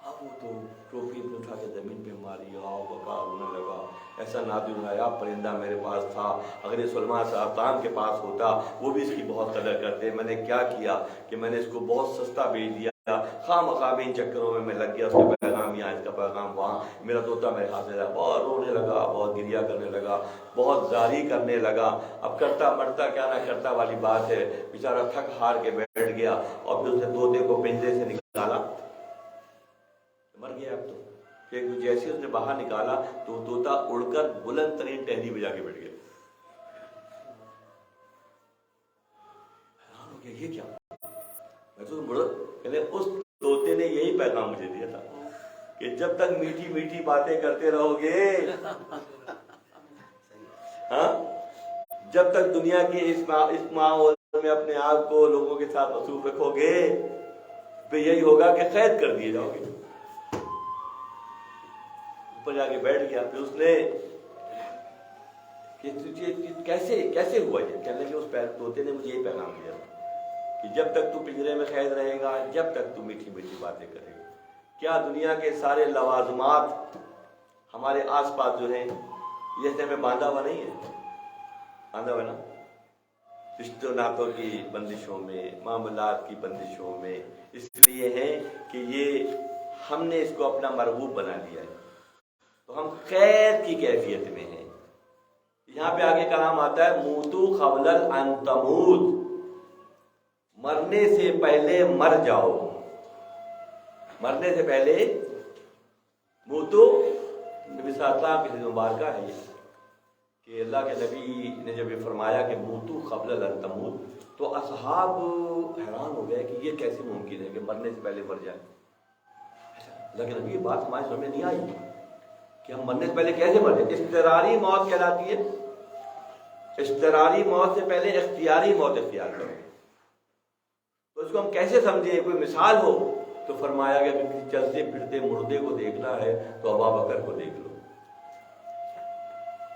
اب وہ تو ٹوپی اٹھا کے زمین پہ ماری، آؤ بکا رونے لگا، ایسا نادر نایاب پرندہ میرے پاس تھا، اگر یہ سلمان صاحب تام کے پاس ہوتا وہ بھی اس کی بہت قدر کرتے، میں نے کیا کیا کہ میں نے اس کو بہت سستا بیچ دیا، خواہ مخواہ ان چکروں میں لگ گیا، اس کا پیغام یہاں، اس کا پیغام وہاں، میرا طوطا میرے ہاتھ میں رہا، بہت رونے لگا، بہت گریا کرنے لگا، بہت زاری کرنے لگا، اب کرتا مرتا کیا نہ کرتا والی بات ہے، بیچارہ تھک ہار کے بیٹھ گیا، اور پھر اس نے طوطے کو پنجرے سے نکالا، مر گیا اب تو، کہ جیسے اس نے باہر نکالا تو طوطا اڑ کر بلند ترین ٹہنی پہ جا کے بیٹھ گیا۔ حیران ہو گیا یہ کیا؟ میں تو کہنے اس طوطے نے یہی پیغام مجھے دیا تھا کہ جب تک میٹھی میٹھی باتیں کرتے رہو گے، ہاں، جب تک دنیا کے اس ماحول میں اپنے آپ کو لوگوں کے ساتھ مصروف رکھو گے تو یہی ہوگا کہ قید کر دیے جاؤ گے۔ اوپر جا کے بیٹھ گیا، پھر اس نے کہ تجھے کیسے ہوا یہ؟ کہنے لگے اس طوطے نے مجھے یہ پیغام دیا کہ جب تک تو پنجرے میں قید رہے گا، جب تک تو میٹھی میٹھی باتیں کرے گا۔ کیا دنیا کے سارے لوازمات ہمارے آس پاس جو ہیں یہ میں باندھا ہوا نہیں ہے؟ باندھا ہوا نا، رشتوں ناتوں کی بندشوں میں، معاملات کی بندشوں میں، اس لیے ہے کہ یہ ہم نے اس کو اپنا مرغوب بنا لیا ہے، تو ہم قید کی کیفیت میں ہیں۔ یہاں پہ آگے کلام آتا ہے موتو قبل ان تموت، مرنے سے پہلے مر جاؤ، مرنے سے پہلے موتو، نبی صلی اللہ علیہ وسلم کی مبارکہ ہے یہ کہ اللہ کے نبی نے جب یہ فرمایا کہ موتو قبل ان تموت تو اصحاب حیران ہو گئے کہ یہ کیسے ممکن ہے کہ مرنے سے پہلے مر جائیں۔ اللہ کے نبی یہ بات ہماری سمجھ میں نہیں آئی کہ ہم مرنے سے پہلے کیسے مر جائیں۔ اضطراری موت کہلاتی ہے، اضطراری موت سے پہلے اختیاری موت اختیار کرو، تو اس کو ہم کیسے سمجھیں؟ کوئی مثال ہو تو فرمایا گیا کہ کسی چلتے پھرتے مردے کو دیکھنا ہے تو ابا بکر کو دیکھ لو۔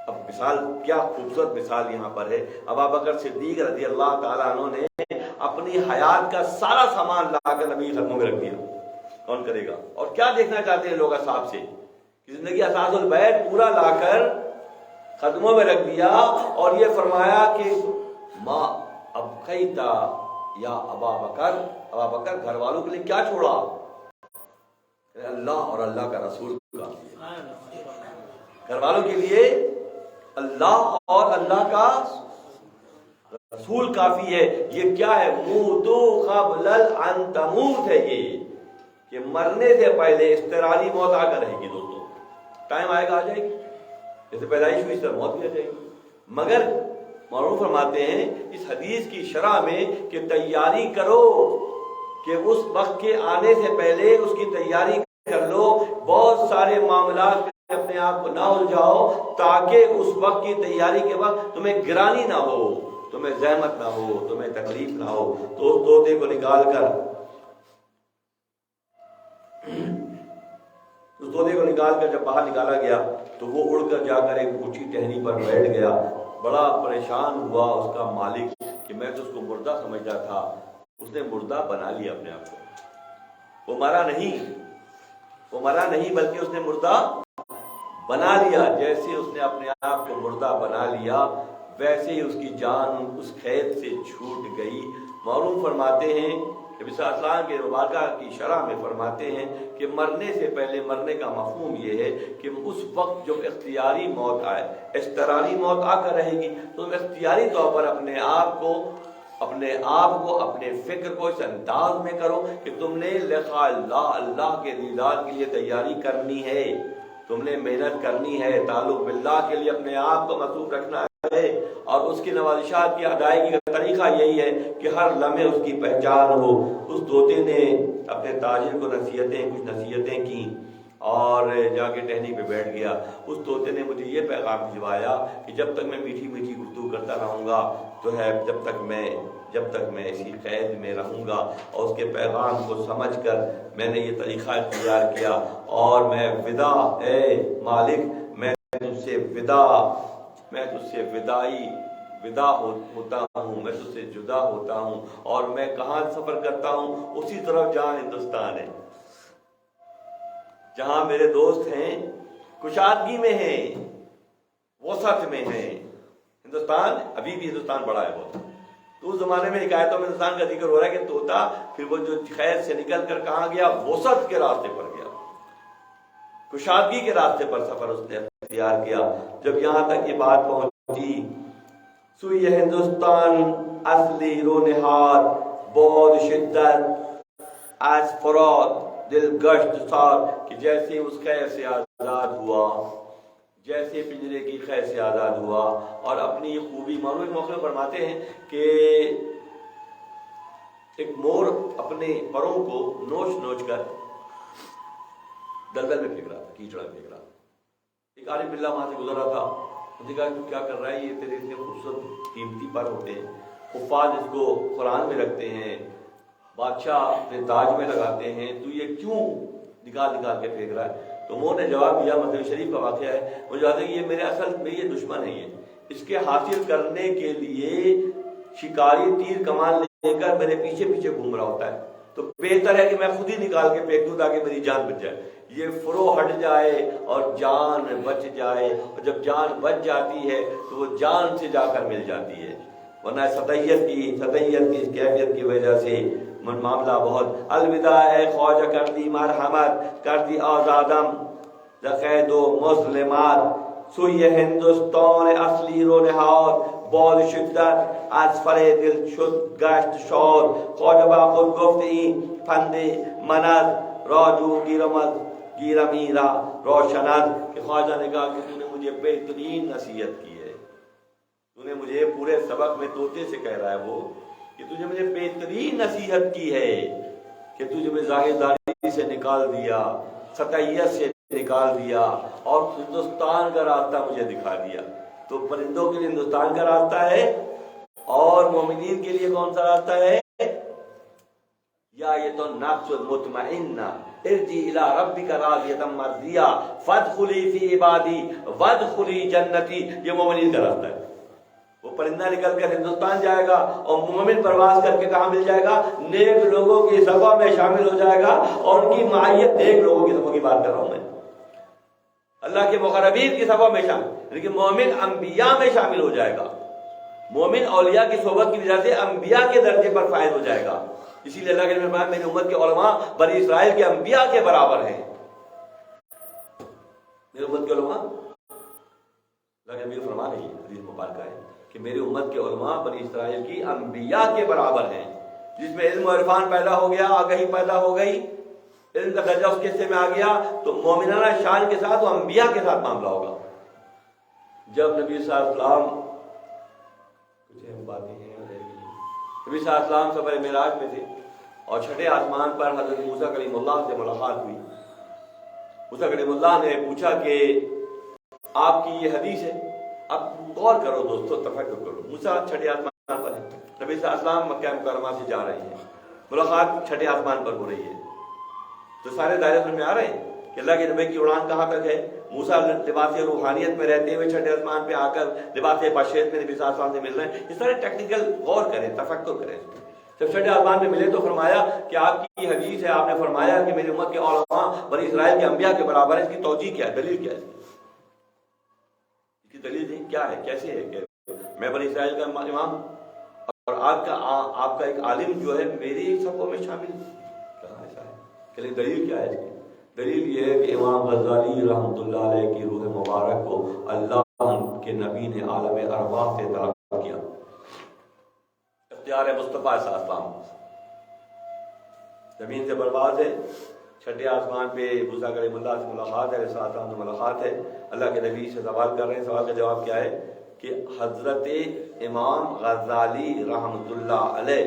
اب مثال کیا خوبصورت مثال یہاں پر ہے، ابا بکر صدیق رضی اللہ تعالیٰ عنہ نے اپنی حیات کا سارا سامان لا کر نبی قدموں میں رکھ دیا، کون کرے گا؟ اور کیا دیکھنا چاہتے ہیں لوگ اصحاب سے کہ زندگی اساس البیت پورا لا کر قدموں میں رکھ دیا، اور یہ فرمایا کہ ماں ابقیتا یا ابا بکر گھر والوں کے لیے کیا چھوڑا؟ اللہ اور اللہ کا رسول کا، گھر والوں کے لیے اللہ اور اللہ کا رسول کافی ہے۔ یہ کیا ہے؟ موتو قبل ان تموت ہے، یہ کہ مرنے سے پہلے اضطراری موت آ کر رہے گی۔ دوستوں ٹائم آئے گا، آ جائے گی، جیسے پیدائش ہوئی اس طرح موت بھی آ جائے گی۔ مگر مولانا فرماتے ہیں اس حدیث کی شرح میں کہ تیاری کرو کہ اس وقت کے آنے سے پہلے اس کی تیاری کر لو، بہت سارے معاملات میں اپنے آپ کو نہ الجھاؤ تاکہ اس وقت کی تیاری کے وقت تمہیں گرانی نہ ہو، تمہیں زحمت نہ ہو، تمہیں تکلیف نہ ہو۔ تو اس طوطے کو نکال کر جب باہر نکالا گیا تو وہ اڑ کر جا کر ایک اونچی ٹہنی پر بیٹھ گیا۔ بڑا پریشان ہوا اس کا مالک کہ میں تو اس کو مردہ سمجھتا تھا، اس نے مردہ بنا لیا اپنے آپ کو۔ وہ مرا نہیں بلکہ اس نے مردہ بنا لیا۔ جیسے اس نے اپنے آپ کو مردہ بنا لیا ویسے ہی اس کی جان اس قید سے چھوٹ گئی۔ معروف فرماتے ہیں نبی صلی اللہ علیہ وسلم کے مبارکہ کی شرح میں فرماتے ہیں کہ مرنے سے پہلے مرنے کا مفہوم یہ ہے کہ اس وقت جب اختیاری موت آئے، اضطراری موت آ کر رہے گی تو تم اختیاری طور پر اپنے آپ کو اپنے فکر کو اس انداز میں کرو کہ تم نے لقاء اللہ کے دیدار کے لیے تیاری کرنی ہے، تم نے محنت کرنی ہے، تعلق باللہ کے لیے اپنے آپ کو مصروف رکھنا ہے، اور اس کی نوازشات کی ادائیگی کا طریقہ یہی ہے کہ ہر لمحے اس کی پہچان ہو۔ اس طوطے نے اپنے تاجر کو کچھ نصیحتیں کی اور جا کے ٹہنی پہ بیٹھ گیا۔ اس طوطے نے مجھے یہ پیغام بھجوایا کہ جب تک میں میٹھی میٹھی گفتگو کرتا رہوں گا تو ہے جب تک میں اسی قید میں رہوں گا، اور اس کے پیغام کو سمجھ کر میں نے یہ طریقہ اختیار کیا، اور میں اے مالک میں تجھ سے ودا ہوتا ہوں، میں تجھ سے جدا ہوتا ہوں، اور میں کہاں سفر کرتا ہوں؟ اسی طرف جہاں ہندوستان ہے، جہاں میرے دوست ہیں، کشادگی میں ہیں، وسعت میں ہیں۔ ہندوستان ابھی بھی ہندوستان بڑا ہے بہت، تو اس زمانے میں حکایتوں میں ہندوستان کا ذکر ہو رہا ہے کہ طوطا پھر وہ جو خیر سے نکل کر کہاں گیا؟ وسعت کے راستے پر گیا، کشادگی کے راستے پر سفر اس نے اختیار کیا۔ جب یہاں تک یہ بات پہنچی، سوئی ہندوستان اصلی رو نہاد بود شدت از فراد دل گشت سار، کہ جیسے اس خیر سے آزاد ہوا، جیسے پنجرے کی خیر سے آزاد ہوا، اور اپنی یہ خوبی معلوم موقع فرماتے ہیں کہ ایک مور اپنے پروں کو نوچ کر دلدل میں پھینک رہا تھا، کیچڑ میں پھینک رہا تھا۔ ایک عالم باللہ وہاں سے گزر رہا تھا، اس نے کہا تو کیا کر رہا ہے؟ یہ تیرے اتنے خوبصورت قیمتی پر ہوتے ہیں، حفاظ اس کو قرآن میں رکھتے ہیں، بادشاہ اپنے تاج میں لگاتے ہیں، تو یہ کیوں نکال کے پھینک رہا ہے؟ تو وہ نے جواب دیا، مدنی شریف کا واقعہ ہے، وہ جاتے ہیں یہ میرے اصل میں یہ دشمن ہے، یہ اس کے حاصل کرنے کے لیے شکاری تیر کمان لے کر میرے پیچھے گھوم رہا ہوتا ہے، تو بہتر ہے کہ میں خود ہی نکال کے پھینک دوں تاکہ میری جان بچ جائے، یہ فرو ہٹ جائے اور جان بچ جائے، اور جب جان بچ جاتی ہے تو وہ جان سے جا کر مل جاتی ہے، ورنہ سطحیت کی اس کیفیت کی وجہ سے معاملہ بہت۔ الوداع اے خواجہ کر دی مرحمت، کر دی آزادم زقید و مسلمات، سوی ہندوستان اصلی رو نہاد بود شدت از فر دل شد گشت شاد، خواجہ با خود گفت این پند منت راجو گیرمیرا روشنت، کہ خواجہ نے کہا کہ تو نے مجھے بہترین نصیحت کی ہے، تو نے مجھے پورے سبق میں طوطے سے کہہ رہا ہے وہ کہ تجھے مجھے بہترین نصیحت کی ہے کہ تجھے میں ظاہرداری سے نکال دیا، سطحیت سے نکال دیا، اور ہندوستان کا راستہ مجھے دکھا دیا۔ تو پرندوں کے لیے ہندوستان کا راستہ ہے، اور مومنین کے لیے کون سا راستہ ہے؟ یا یہ تو نفس المطمئنہ ارجی الی ربک راضیۃ مرضیہ فادخلی فی عبادی وادخلی جنتی، یہ مومنین کا راستہ ہے۔ وہ پرندہ نکل کر ہندوستان جائے گا، اور مومن پرواز کر کے کہاں مل جائے گا؟ نیک لوگوں کی صفحہ میں شامل ہو جائے گا، اور ان کی معیت نیک لوگوں کی صفحہ کی بات کر رہا ہوں میں، اللہ کے مقربین کی صفحہ میں شامل، لیکن مومن انبیاء میں شامل ہو جائے گا، مومن اولیاء کی صحبت کی وجہ سے انبیاء کے درجے پر فائز ہو جائے گا۔ اسی لیے اللہ کے نبی فرمایا میری امت کے علماء بنی اسرائیل کے انبیاء کے برابر ہیں، میری امت کے علماء، اللہ کے نبی فرمان ہے، حدیث مبارکہ ہے کہ میری امت کے علماء بنی اسرائیل کی انبیاء کے برابر ہیں۔ جس میں علم و عرفان پیدا ہو گیا، آگہی پیدا ہو گئی، علم کا درجہ اس کے حصے میں آ گیا، تو مومنانہ شان کے ساتھ وہ انبیاء کے ساتھ معاملہ ہوگا۔ جب نبی صلی اللہ علیہ وسلم کچھ اہم باتیں ہیں نبی صلی اللہ علیہ وسلم سفر معراج میں تھے اور چھٹے آسمان پر حضرت موسیٰ کلیم اللہ سے ملاقات ہوئی. موسیٰ کلیم اللہ نے پوچھا کہ آپ کی یہ حدیث ہے. اب غور کرو دوستو، تفکر کرو. موسیٰ چھٹے آسمان پر ہے، نبی صلی اللہ علیہ وسلم مکہ مکرمہ سے جا رہے ہیں، ملاقات چھٹے آسمان پر ہو رہی ہے. تو سارے دائرے میں آ رہے ہیں کہ اللہ کے نبی کی اڑان کہاں تک ہے. موسیٰ لباس روحانیت میں رہتے ہوئے چھٹے آسمان پہ آ کر لباس بشریت میں نبی صلی اللہ علیہ وسلم سے مل رہے ہیں. یہ سارے ٹیکنیکل غور کریں، تفکر کریں. جب چھٹے آسمان میں ملے تو فرمایا کہ آپ کی حدیث ہے، آپ نے فرمایا کہ میری امت کے علماء بنی اسرائیل کے انبیاء کے برابر ہے. اس کی توجیہ کیا ہے، دلیل کیا ہے؟ اس کی دلیل کیا ہے، کیسے ہے کہ میں بنی اسرائیل کا امام اور آپ کا ایک عالم جو ہے میری صفوں میں شامل کہاں ایسا ہے؟ چلیے دلیل کیا ہے اس کی؟ دلیل یہ ہے کہ امام غزالی رحمۃ اللہ علیہ کی روح مبارک کو اللہ کے نبی نے عالم ارواح سے طلب کیا. اختیار مصطفیٰ صلی اللہ علیہ وسلم زمین سے برباد ہے، چھٹے آسمان پہ موسیٰ کلیم اللہ سے ملاقات ہے، علیہ السلام سے ملاقات ہے. اللہ کے نبی سے سوال کر رہے ہیں. سوال کا جواب کیا ہے کہ حضرت امام غزالی رحمۃ اللہ علیہ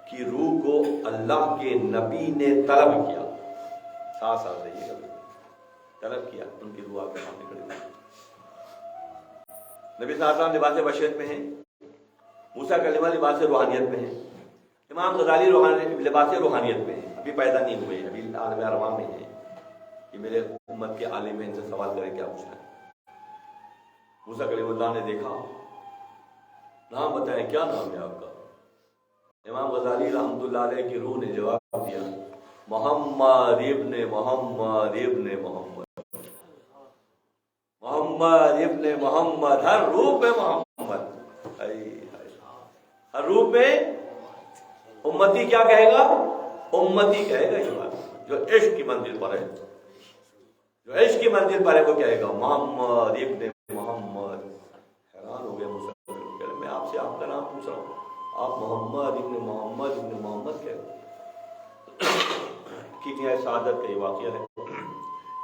کی روح کو اللہ کے نبی نے طلب کیا. ساتھ رہیے گا، طلب کیا، ان کی روح آپ کے سامنے کھڑی ہوئی. نبی صلی اللہ علیہ وسلم لباس بشریت میں ہیں، موسیٰ کلمہ لباس روحانیت میں ہیں، امام غزالی لباس روحانیت میں ہیں. ابھی پیدا نہیں ہوئے، ابھی عالم ارواح میں ہیں. کہ میرے امت کے عالم ان سے سوال کریں کیا پوچھنا ہے. موسیٰ کلیم اللہ نے دیکھا، نام بتائیں کیا نام ہے آپ کا؟ امام غزالی رحمۃ اللہ علیہ کی روح نے جواب دیا محمد ابن محمد ابن محمد، محمد ابن محمد. ہر روح پہ محمد، ہر روح پہ امتی کیا کہے گا؟ امتی کہے گا. یہ بات جو عشق کی منزل پر ہے، جو عشق کی منزل پر ہے وہ کہے گا محمد ابن محمد. حیران ہو گئے مسلمان، میں آپ سے آپ کا نام پوچھ رہا ہوں، آپ محمد ابن محمد ابن محمد کہہ رہے. کیمیاء سعادت کا یہ واقعہ ہے.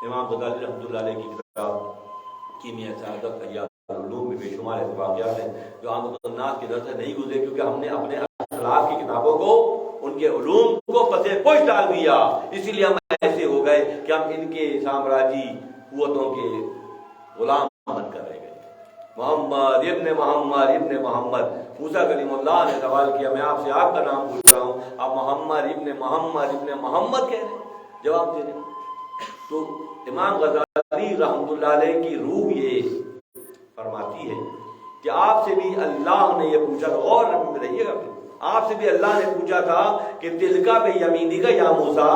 امام غزالی رحمۃ اللہ علیہ کی کتاب کیمیاء سعادت کا علوم میں بے شمار ایسے واقعات ہیں جو عام الناس کی نظر سے نہیں گزرے، کیونکہ ہم نے اپنے اسلاف کی کتابوں کو، ان کے علوم کو پسے پوش ڈال دیا. اسی لیے ہم ایسے ہو گئے کہ ہم ان کے سامراجی قوتوں کے غلام بن کر رہ گئے. محمد ابن محمد ابن محمد. موسیٰ کلیم اللہ نے سوال کیا میں آپ سے آپ کا نام پوچھ رہا ہوں، آپ محمد ابن محمد ابن محمد کہہ رہے ہیں، جواب دے رہے ہیں. تو امام غزالی رحمۃ اللہ علیہ کی روح یہ فرماتی ہے کہ آپ سے بھی اللہ نے یہ پوچھا تھا، غور رہیے گا، آپ سے بھی اللہ نے پوچھا تھا کہ تلکا پہ یمینی کا یا موسیٰ،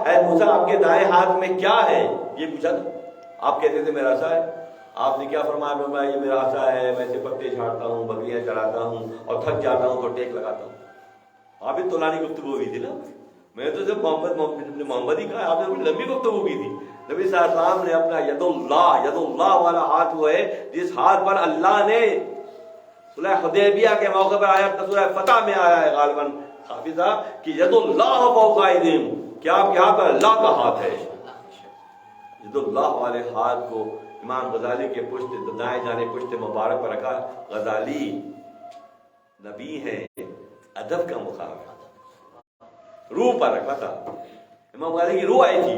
اے موسیٰ آپ کے دائیں ہاتھ میں کیا ہے؟ یہ پوچھا تھا. آپ کہتے تھے میرا عصا ہے. آپ نے کیا فرمایا؟ یہ میرا عصا ہے، میں اسے پتے چھاڑتا ہوں، بکریاں چراتا ہوں اور تھک جاتا ہوں تو ٹیک لگاتا ہوں. آپ ہی طولانی گفتگو ہوئی تھی نا، میں تو صرف محمد ہی کہا، آپ نے بڑی لمبی گفتگو کی تھی. نبی صلی اللہ علیہ وسلم نے اپنا ید اللہ والا ہاتھ وہ ہے جس ہاتھ پر اللہ نے صلح حدیبیہ کے موقع پر آیا، سورہ فتح میں آیا ہے غالباً حافظہ کہ ید اللہ فوق ایدیہم، کہ آپ کے ہاتھ پر اللہ کا ہاتھ ہے. ید اللہ والے ہاتھ کو امام غزالی کے پشت دائیں جانب پشت مبارک پر رکھا. غزالی نبی ہیں، ادب کا مقام روح پر رکھا تھا. امام غزالی کی روح آئی تھی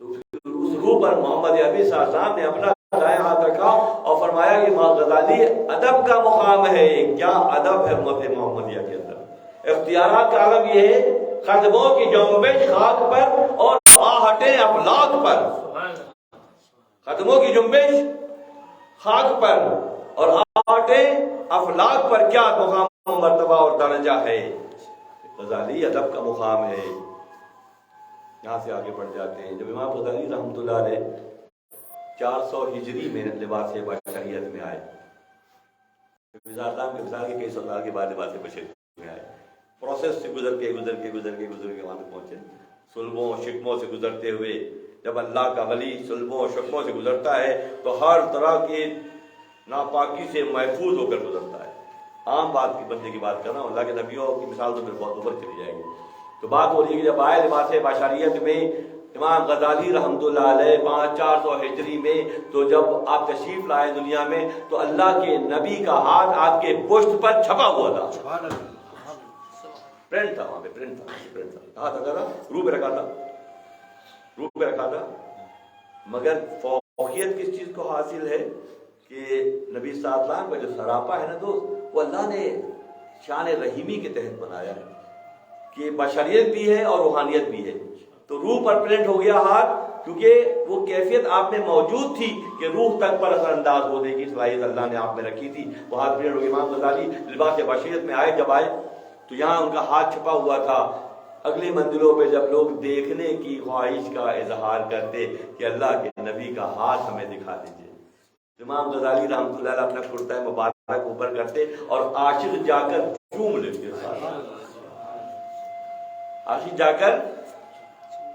تو اس روح پر محمد عربی صلی اللہ علیہ وسلم نے اپنا دائیں ہاتھ رکھا اور فرمایا کہ امام غزالی ادب کا مقام ہے. کیا ادب ہے امت محمدیہ کے اندر؟ اختیارات کا عالم یہ ہے، قدموں کی جنبش خاک پر اور آہٹیں افلاک پر. قدموں کی جنبش خاک پر اور آہٹیں افلاک پر کیا مقام، مرتبہ اور درجہ ہے. غزالی ادب کا مقام ہے. یہاں سے آگے بڑھ جاتے ہیں. جب امام غزالی رحمۃ اللہ علیہ 400 ہجری میں لباس بشریت میں آئے، کے مثال کے کئی سو سال کے بعد لباس بشریت میں آئے، پروسیس سے گزر کے وہاں تک پہنچے. سلبوں شکموں سے گزرتے ہوئے جب اللہ کا ولی سلبوں شکموں سے گزرتا ہے تو ہر طرح کی ناپاکی سے محفوظ ہو کر گزرتا ہے. عام بات کی بندے کی بات کر رہا ہوں، اللہ کے نبیوں کی مثال تو پھر بہت اوپر چلی جائے گی. تو بات ہو رہی ہے کہ جب آئے لباس بشریت میں امام غزالی رحمۃ اللہ علیہ 400 ہجری میں تو جب آپ تشریف لائے دنیا میں تو اللہ کے نبی کا ہاتھ آپ کے پشت پر چھپا ہوا تھا، پرنٹ تھا وہاں پہ، پرنٹ تھا، ہاتھ رکھا تھا، روح پہ رکھا تھا، مگر فوقیت کس چیز کو حاصل ہے کہ نبی صلی اللہ علیہ وسلم کا جو سراپا ہے نا دوست، وہ اللہ نے شان رحیمی کے تحت بنایا ہے کہ بشریت بھی ہے اور روحانیت بھی ہے. تو روح پر پرنٹ ہو گیا ہاتھ، کیونکہ وہ کیفیت آپ میں موجود تھی کہ روح تک پر اثر انداز ہونے کی صلاحیت اللہ نے آپ میں رکھی تھی، وہ ہاتھ پرنٹ ہو گیا. امام غزالی لباس بشریت میں جب آئے تو یہاں ان کا ہاتھ چھپا ہوا تھا. اگلی منزلوں پہ جب لوگ دیکھنے کی خواہش کا اظہار کرتے کہ اللہ کے نبی کا ہاتھ ہمیں دکھا دیجیے، امام غزالی رحمۃ اللہ علیہ اپنا کرتا مبارک اوپر کرتے اور عاشق جا کر چوم لیتے، عاشق جا کر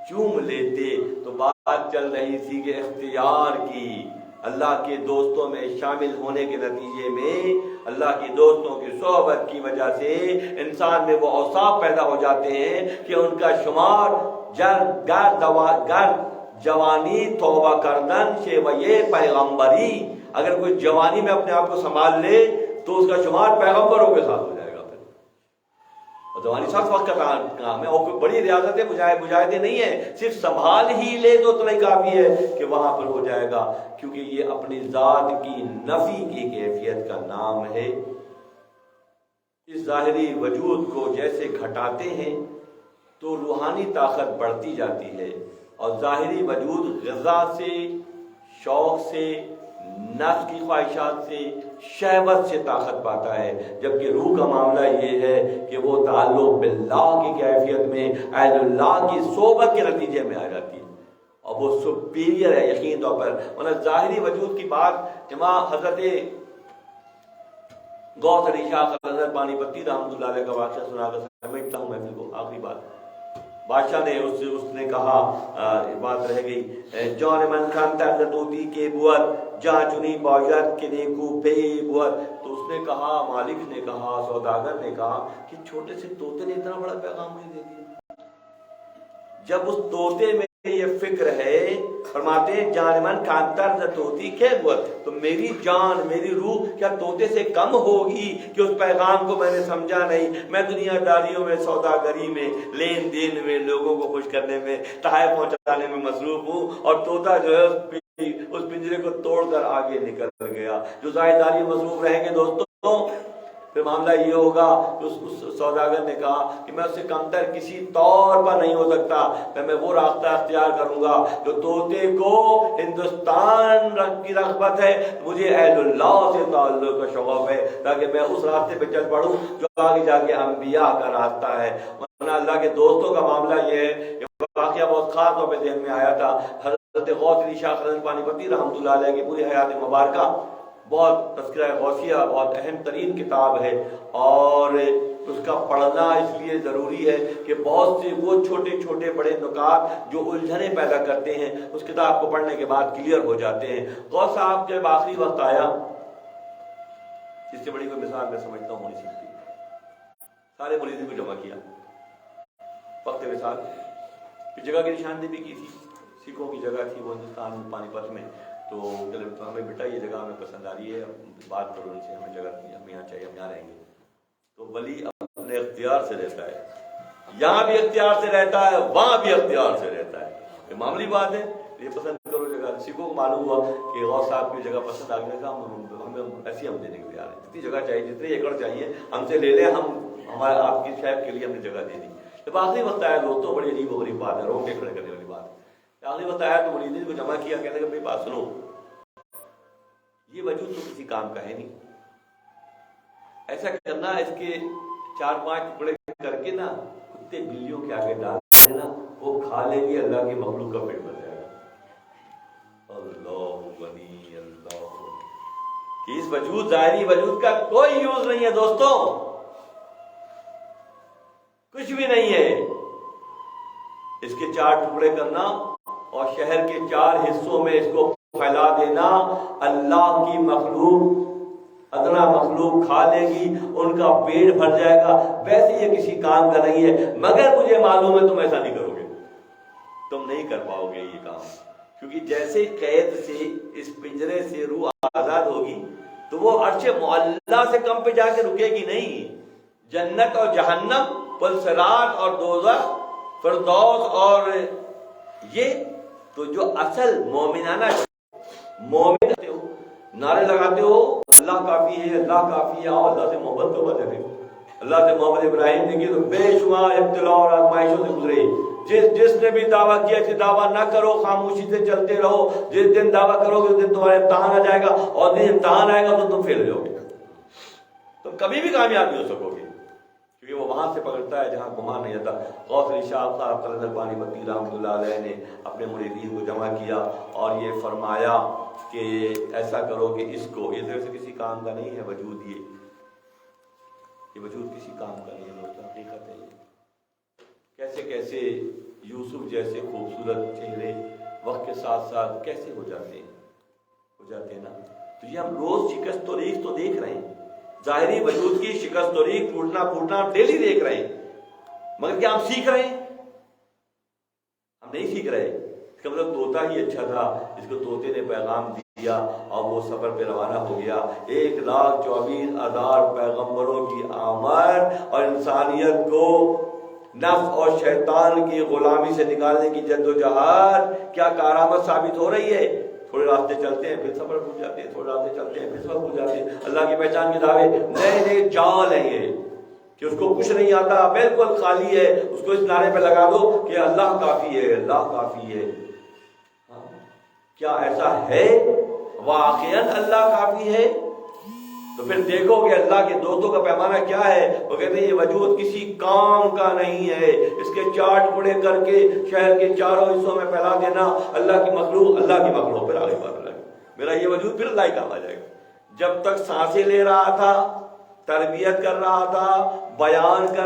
چوم لیتے. تو بات چل رہی تھی کہ اختیار کی، اللہ کے دوستوں میں شامل ہونے کے نتیجے میں، اللہ کے دوستوں کی صحبت کی وجہ سے انسان میں وہ اوصاف پیدا ہو جاتے ہیں کہ ان کا شمار گر جوانی توبہ کردن شیوے پیغمبری. اگر کوئی جوانی میں اپنے آپ کو سنبھال لے تو اس کا شمار پیغمبروں کے ساتھ ہو جائے گا. پھر جوانی سخت وقت کا کام ہے اور کوئی بڑی ریاضتیں مجاہدے نہیں ہیں، صرف سنبھال ہی لے تو اتنا ہی کافی ہے کہ وہاں پر ہو جائے گا، کیونکہ یہ اپنی ذات کی نفی کی کیفیت کا نام ہے. اس ظاہری وجود کو جیسے گھٹاتے ہیں تو روحانی طاقت بڑھتی جاتی ہے، اور ظاہری وجود غذا سے، شوق سے، نفس کی خواہشات سے، شہوت سے طاقت پاتا ہے، جبکہ روح کا معاملہ یہ ہے کہ وہ تعلق باللہ کی کیفیت میں اہل اللہ کی صحبت کے نتیجے میں آ جاتی ہے اور وہ سپیریئر ہے یقین طور پر. ورنہ ظاہری وجود کی بات امام حضرت غوث علی شاہ قلندر پانی پتی رحمۃ اللہ علیہ کا واقعہ سنا کر سمجھتا ہوں محفل کو. آخری بات بادشاہ نے اس نے کہا، بات رہ گئی، جان من خان تردودی کے بوت جاں چنی باید کے نیکو پے بوت. تو اس نے کہا، مالک نے کہا، سوداگر نے کہا کہ چھوٹے سے طوطے نے اتنا بڑا پیغام مجھے دے دیا. جب اس طوطے میں یہ فکر ہے، فرماتے ہیں جان من کانتر طوطی کے بوت، تو میری جان، میری روح کیا طوطے سے کم ہوگی کہ اس پیغام کو میں نے سمجھا نہیں. میں دنیا داریوں میں، سوداگری میں، لین دین میں، لوگوں کو خوش کرنے میں، تحائف پہنچانے میں مصروف ہوں، اور طوطا جو ہے اس پنجرے کو توڑ کر آگے نکل گیا. جو ظاہرداری مصروف رہیں گے دوستوں، پھر معاملہ یہ ہوگا کہ اس سوداگر نے کہا کہ میں اس سے کمتر کسی طور پر نہیں ہو سکتا، میں وہ راستہ اختیار کروں گا جو طوطے کو ہندوستان کی رغبت ہے، مجھے اہل اللہ سے تعلق کا شغف ہے، تاکہ میں اس راستے پہ چل پڑوں جو آگے جا کے انبیاء کا راستہ ہے. ورنہ اللہ کے دوستوں کا معاملہ یہ ہے کہ واقعہ بہت خاص طور پہ ذہن میں آیا تھا. حضرت غوث علی شاہ قلندر پانی پتی رحمۃ اللہ علیہ کی پوری حیات مبارکہ بہت تذکرہ غوثیہ بہت اہم ترین کتاب ہے، اور اس کا پڑھنا اس لیے ضروری ہے کہ بہت سے وہ چھوٹے چھوٹے بڑے نکات جو الجھنیں پیدا کرتے ہیں اس کتاب کو پڑھنے کے بعد کلیئر ہو جاتے ہیں. غوث صاحب جب آخری وقت آیا، اس سے بڑی کوئی مثال میں سمجھتا ہوں نہیں سکتی، سارے مریدوں کو جمع کیا، وقت مثال کی جگہ کی نشاندہی بھی کی تھی، سکھوں کی جگہ تھی وہ ہندوستان میں پانی پت میں. تو ہمیں بیٹا یہ جگہ ہمیں پسند آ رہی ہے، بات کرو ان سے، ہمیں جگہ ہمیں یہاں چاہیے، ہم یہاں رہیں گے. تو ولی اپنے اختیار سے رہتا ہے، یہاں بھی اختیار سے رہتا ہے، وہاں بھی اختیار سے رہتا ہے. یہ معمولی بات ہے، یہ پسند کرو جگہ. سکھوں کو معلوم ہوا کہ غوث صاحب کی جگہ پسند آ گئی، ہمیں ایسی ہم دینے کے تیار ہیں، جتنی جگہ چاہیے، جتنے ایکڑ چاہیے ہم سے لے لیں، ہم ہمارے آپ کی شہر کے لیے ہم نے جگہ دے دی. جب آخری وقت آیا، دوستوں بڑی عجیب و غریب بات ہے، روک کے کھڑے کرنے والی بات ہے. آخری وقت آیا تو مریدین کو جمع کیا، کہنے کہ بھائی بات سنو، یہ وجود تو کسی کام کا ہے نہیں، ایسا کرنا اس کے 4-5 ٹکڑے کر کے نا کتے بلیوں کے آگے ڈال دینا، وہ کھا لیں گے، اللہ کی مخلوق کا پیٹ بھر جائے گا. اللہ غنی، اللہ کہ اس وجود، ظاہری وجود کا کوئی یوز نہیں ہے دوستوں، کچھ بھی نہیں ہے. اس کے 4 ٹکڑے کرنا اور شہر کے 4 حصوں میں اس کو پھیلا دینا، اللہ کی مخلوق، ادنا مخلوق کھا لے گی، ان کا پیٹ بھر جائے گا. ویسے یہ کسی کام کا نہیں ہے، مگر مجھے معلوم ہے تم ایسا نہیں کرو گے، تم نہیں کر پاؤ گے یہ کام، کیونکہ جیسے قید سے اس پنجرے سے روح آزاد ہوگی تو وہ عرش معلیٰ سے کم پہ جا کے رکے گی نہیں. جنت اور جہنم، پل صراط اور دوزخ، فردوس اور یہ تو جو اصل مومنانہ مومن ہو، نعرے لگاتے ہو اللہ کافی ہے اللہ کافی ہے، آؤ اللہ سے محبت کو بدلے. اللہ سے محمد ابراہیم نے کی تو بے شمار ابتلا اور آزمائشوں سے گزرے. جس نے بھی دعویٰ کیا کہ دعویٰ نہ کرو، خاموشی سے چلتے رہو، جس دن دعویٰ کرو گے اس دن تمہارے امتحان آ جائے گا، اور جس امتحان آئے گا تو تم فیل ہو جاؤ گے، تم کبھی بھی کامیاب نہیں ہو سکو گے، کیونکہ وہ وہاں سے پکڑتا ہے جہاں گمان نہیں آتا. غوث علی شاہ صاحب قلندر بانی بتی رحمۃ اللہ علیہ نے اپنے مریدین کو جمع کیا اور یہ فرمایا کہ ایسا کرو کہ اس کو، یہ طرف سے کسی کام کا نہیں ہے وجود، یہ وجود کسی کام کا نہیں ہے، حقیقت ہے. کیسے کیسے یوسف جیسے خوبصورت چہرے وقت کے ساتھ ساتھ کیسے ہو جاتے ہیں نا. تو یہ ہم روز شکست و ریخت تو دیکھ رہے ہیں، ظاہری وجود کی شکست و ریخت، ٹوٹنا پھوٹنا ڈیلی دیکھ رہے ہیں، مگر کیا ہم سیکھ رہے ہیں؟ ہم نہیں سیکھ رہے. اس کا مطلب طوطا ہی اچھا تھا، اس کو طوطے نے پیغام دیا اور وہ سفر پہ روانہ ہو گیا. 1,24,000 پیغمبروں کی آمد اور انسانیت کو نفس اور شیطان کی غلامی سے نکالنے کی جدوجہد کیا کارآمد ثابت ہو رہی ہے. تھوڑے راستے چلتے ہیں پھر سفر بھول جاتے ہیں، تھوڑے راستے چلتے ہیں پھر سفر بھول جاتے ہیں. اللہ کی پہچان کے دعوے نئے جال ہیں یہ، کہ اس کو کچھ نہیں آتا، بالکل خالی ہے. اس کو اس نعرے پہ لگا دو کہ اللہ کافی ہے اللہ کافی ہے. کیا ایسا ہے واقعاً اللہ کافی ہے؟ تو پھر دیکھو کہ اللہ کے دوستوں کا پیمانہ کیا ہے. وہ کہتے ہیں یہ وجود کسی کام کا نہیں ہے، اس کے 4 ٹکڑے کر کے شہر کے 4 حصوں میں پھیلا دینا. اللہ کی مخلوق پھر آگے بات لگے، میرا یہ وجود پھر اللہ ہی کام آ جائے گا. جب تک سانسیں لے رہا تھا، تربیت کر رہا تھا، بیان کر